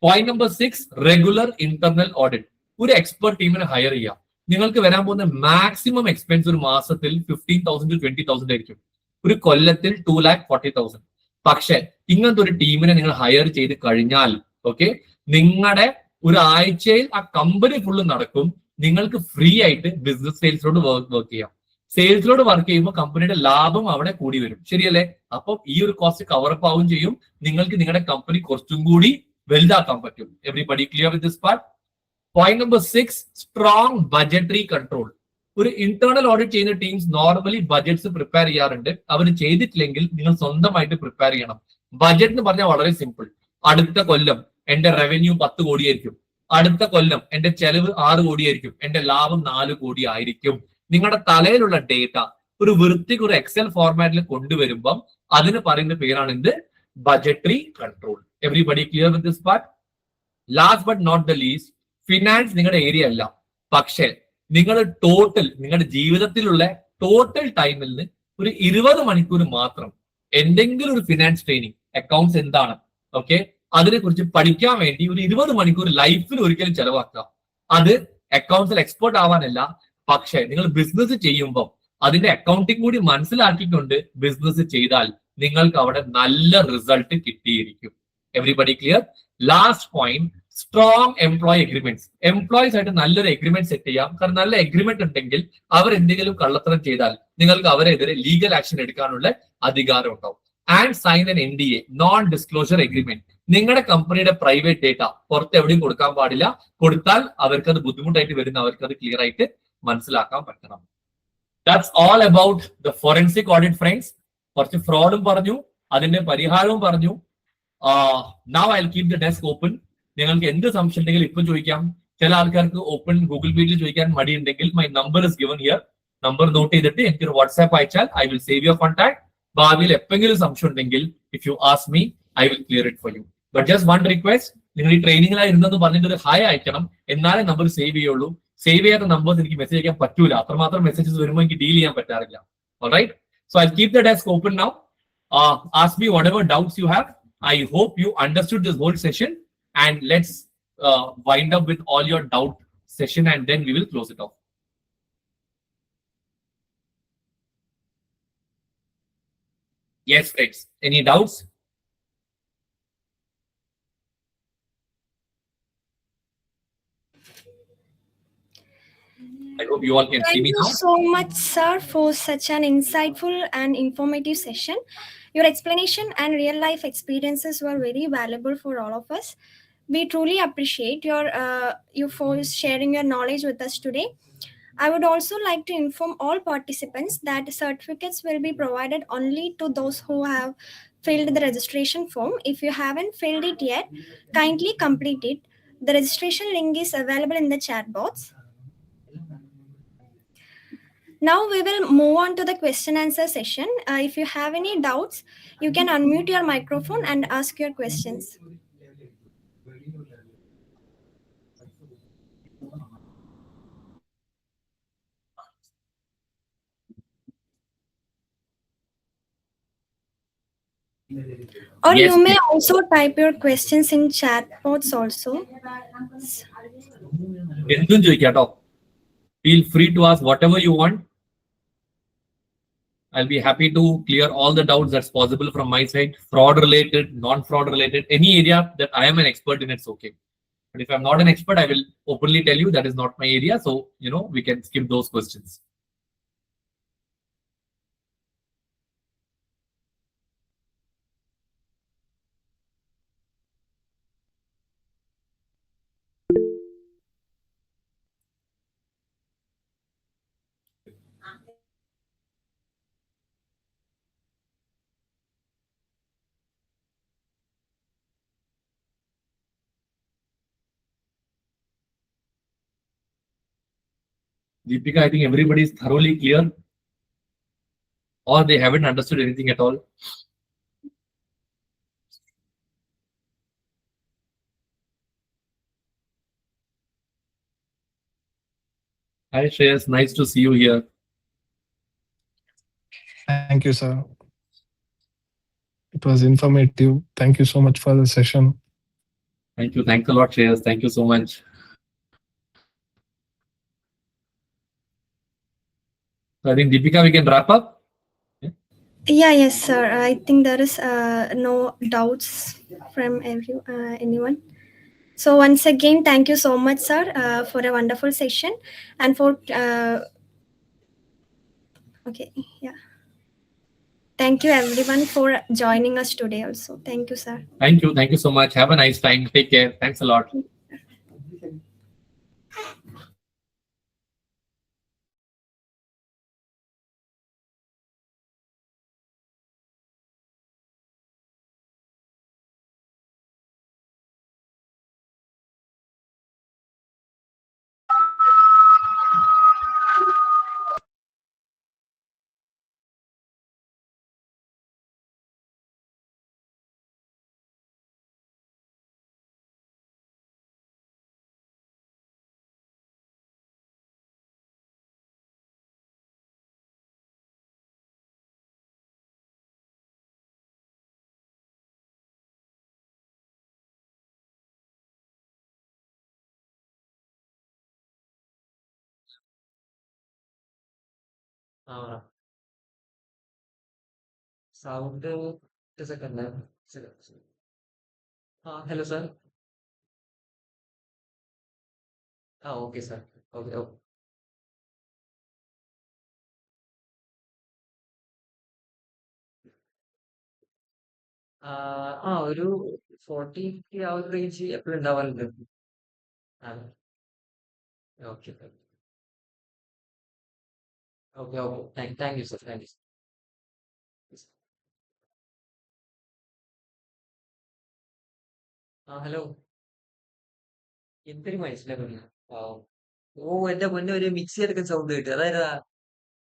Point number 6, regular internal audit. ഒരു എക്സ്പെർട്ട് ടീമിനെ ഹയർ ചെയ്യാം. നിങ്ങൾക്ക് വരാൻ പോകുന്ന മാക്സിമം എക്സ്പെൻസ് ഒരു മാസത്തിൽ 15,000 to 20,000 ആയിരിക്കും. ഒരു കൊല്ലത്തിൽ 2,40,000. പക്ഷെ ഇങ്ങനത്തെ ഒരു ടീമിനെ നിങ്ങൾ ഹയർ ചെയ്ത് കഴിഞ്ഞാൽ നിങ്ങളുടെ ഒരു ആഴ്ചയിൽ ആ കമ്പനി ഫുള്ള് നടക്കും. നിങ്ങൾക്ക് ഫ്രീ ആയിട്ട് ബിസിനസ് സെയിൽസിലോട് വർക്ക് ചെയ്യാം. സെയിൽസിലോട് വർക്ക് ചെയ്യുമ്പോൾ കമ്പനിയുടെ ലാഭം അവിടെ കൂടി വരും. ശരിയല്ലേ? അപ്പം ഈ ഒരു കോസ്റ്റ് കവറപ്പ് ആവും ചെയ്യും. നിങ്ങൾക്ക് നിങ്ങളുടെ കമ്പനി കുറച്ചും കൂടി വലുതാക്കാൻ പറ്റും. Everybody clear with this part? Point number 6, strong budgetary control. ഒരു ഇന്റേണൽ ഓഡിറ്റ് ചെയ്യുന്ന ടീംസ് നോർമലി ബഡ്ജറ്റ്സ് പ്രിപ്പയർ ചെയ്യാറുണ്ട്. അവർ ചെയ്തിട്ടില്ലെങ്കിൽ നിങ്ങൾ സ്വന്തമായിട്ട് പ്രിപ്പയർ ചെയ്യണം. ബഡ്ജറ്റ് എന്ന് പറഞ്ഞാൽ വളരെ സിമ്പിൾ. അടുത്ത കൊല്ലം എന്റെ റവന്യൂ 10 കോടിയായിരിക്കും. അടുത്ത കൊല്ലം എന്റെ ചെലവ് 6 കോടിയായിരിക്കും. എന്റെ ലാഭം 4 കോടി ആയിരിക്കും. നിങ്ങളുടെ തലയിലുള്ള ഡേറ്റ ഒരു വൃത്തിക്ക് ഒരു എക്സൽ ഫോർമാറ്റിൽ കൊണ്ടുവരുമ്പം അതിന് പറയുന്ന പേരാണ് എന്ത്? Budgetary control. Everybody clear with this part? Last but not the least, finance നിങ്ങളുടെ ഏരിയ അല്ല. പക്ഷേ നിങ്ങൾ ടോട്ടൽ നിങ്ങളുടെ ജീവിതത്തിലുള്ള ടോട്ടൽ ടൈമിൽ നിന്ന് ഒരു 20 മണിക്കൂർ മാത്രം എന്തെങ്കിലും ഒരു ഫിനാൻസ് ട്രെയിനിങ്, അക്കൗണ്ട്സ് എന്താണ്, അതിനെ കുറിച്ച് പഠിക്കാൻ വേണ്ടി ഒരു 20 മണിക്കൂർ ലൈഫിൽ ഒരിക്കലും ചെലവാക്കുക. അത് അക്കൗണ്ട്സിൽ എക്സ്പേർട്ട് ആവാനല്ല, പക്ഷെ നിങ്ങൾ ബിസിനസ് ചെയ്യുമ്പോൾ അതിന്റെ അക്കൗണ്ടിങ് കൂടി മനസ്സിലാക്കിക്കൊണ്ട് ബിസിനസ് ചെയ്താൽ നിങ്ങൾക്ക് അവിടെ നല്ല റിസൾട്ട് കിട്ടിയിരിക്കും. Everybody clear? Last point, strong employee agreements. Employees ആയിട്ട് നല്ലൊരു എഗ്രിമെന്റ് സെറ്റ് ചെയ്യാം. കാരണം നല്ല എഗ്രിമെന്റ് ഉണ്ടെങ്കിൽ അവർ എന്തെങ്കിലും കള്ളത്തരം ചെയ്താൽ നിങ്ങൾക്ക് അവരെതിരെ ലീഗൽ ആക്ഷൻ എടുക്കാനുള്ള അധികാരം ഉണ്ടാവും. And sign an NDA, non disclosure agreement. നിങ്ങളുടെ കമ്പനിയുടെ പ്രൈവറ്റ് ഡേറ്റ പുറത്ത് എവിടെയും കൊടുക്കാൻ പാടില്ല. കൊടുത്താൽ അവർക്ക് അത് ബുദ്ധിമുട്ടായിട്ട് വരുന്ന അവർക്ക് അത് ക്ലിയർ ആയിട്ട് മനസ്സിലാക്കാൻ പറ്റണം. That's all about the forensic audit friends. കുറച്ച് ഫ്രോഡും പറഞ്ഞു, അതിന്റെ പരിഹാരവും പറഞ്ഞു. Now I will keep the desk open. നിങ്ങൾക്ക് എന്ത് സംശയം ഉണ്ടെങ്കിലും ഇപ്പം ചോദിക്കാം. ചില ആൾക്കാർക്ക് ഓപ്പൺ ഗൂഗിൾ മീറ്റിൽ ചോദിക്കാൻ മടിയുണ്ടെങ്കിൽ my number is given here. Number note ചെയ്തിട്ട് എനിക്ക് ഒരു വാട്സ്ആപ്പ് അയച്ചാൽ I will save your contact. ഭാവിയിൽ എപ്പെങ്കിലും സംശയം ഉണ്ടെങ്കിൽ if you ask me I will clear it for you. But just one request, നിങ്ങൾ ഈ ട്രെയിനിങ്ങിലായി ഇരുന്നെന്ന് പറഞ്ഞിട്ട് ഒരു ഹായ് അയക്കണം. എന്നാലേ നമ്പർ സേവ് ചെയ്യുള്ളൂ. സേവ് ചെയ്യാത്ത നമ്പേഴ്സ് എനിക്ക് മെസ്സേജ് അയക്കാൻ പറ്റൂല. അത്രമാത്രം മെസ്സേജസ് വരുമ്പോൾ എനിക്ക് ഡീൽ ചെയ്യാൻ പറ്റാറില്ല. Alright? So I'll keep the desk open now. Ask me whatever doubts you have. I hope you understood this whole session, and let's wind up with all your doubt session, and then we will close it off. Yes, friends. Any doubts? I hope you all can see me now. Thank you so much, sir, for such an insightful and informative session. Your explanation and real life experiences were very valuable for all of us. We truly appreciate you for sharing your knowledge with us today. I would also like to inform all participants that certificates will be provided only to those who have filled the registration form. If you haven't filled it yet, kindly complete it. The registration link is available in the chat box. Now we will move on to the question answer session. If you have any doubts, you can unmute your microphone and ask your questions. Or Yes, you may also type your questions in chat box also. എന്തും ചോദിക്കാട്ടോ. Feel free to ask whatever you want. I'll be happy to clear all the doubts that's possible from my side. Fraud related, non-fraud related, any area that I am an expert in, it's okay. But if I'm not an expert, I will openly tell you that is not my area. So, we can skip those questions. Deepika, I think everybody is thoroughly clear, or they haven't understood anything at all. Hi, Shreyas. Nice to see you here. Thank you, sir. It was informative. Thank you so much for the session. Thank you. Thanks a lot, Shreyas. Thank you so much. So I think, Deepika, we can wrap up. Yeah, yes, sir. I think there is no doubts from anyone. So once again, thank you so much, sir, for a wonderful session and for okay, yeah. Thank you everyone for joining us today also. Thank you, sir. Thank you. Thank you so much. Have a nice time. Take care. Thanks a lot. Sound second hello sir okay sir okay okay ഒരു 40 ആ ഒരു range എപ്പോഴും ഉണ്ടാവാറുണ്ട് okay okay okay thank you sir thank you hello എന്തൊരു മനസ്സിലാക്കുന്നില്ല ഓ എന്റെ പൊന്നെ ഒരു മിക്സി എടുക്കുന്ന സൗണ്ട് കിട്ടി അതായത്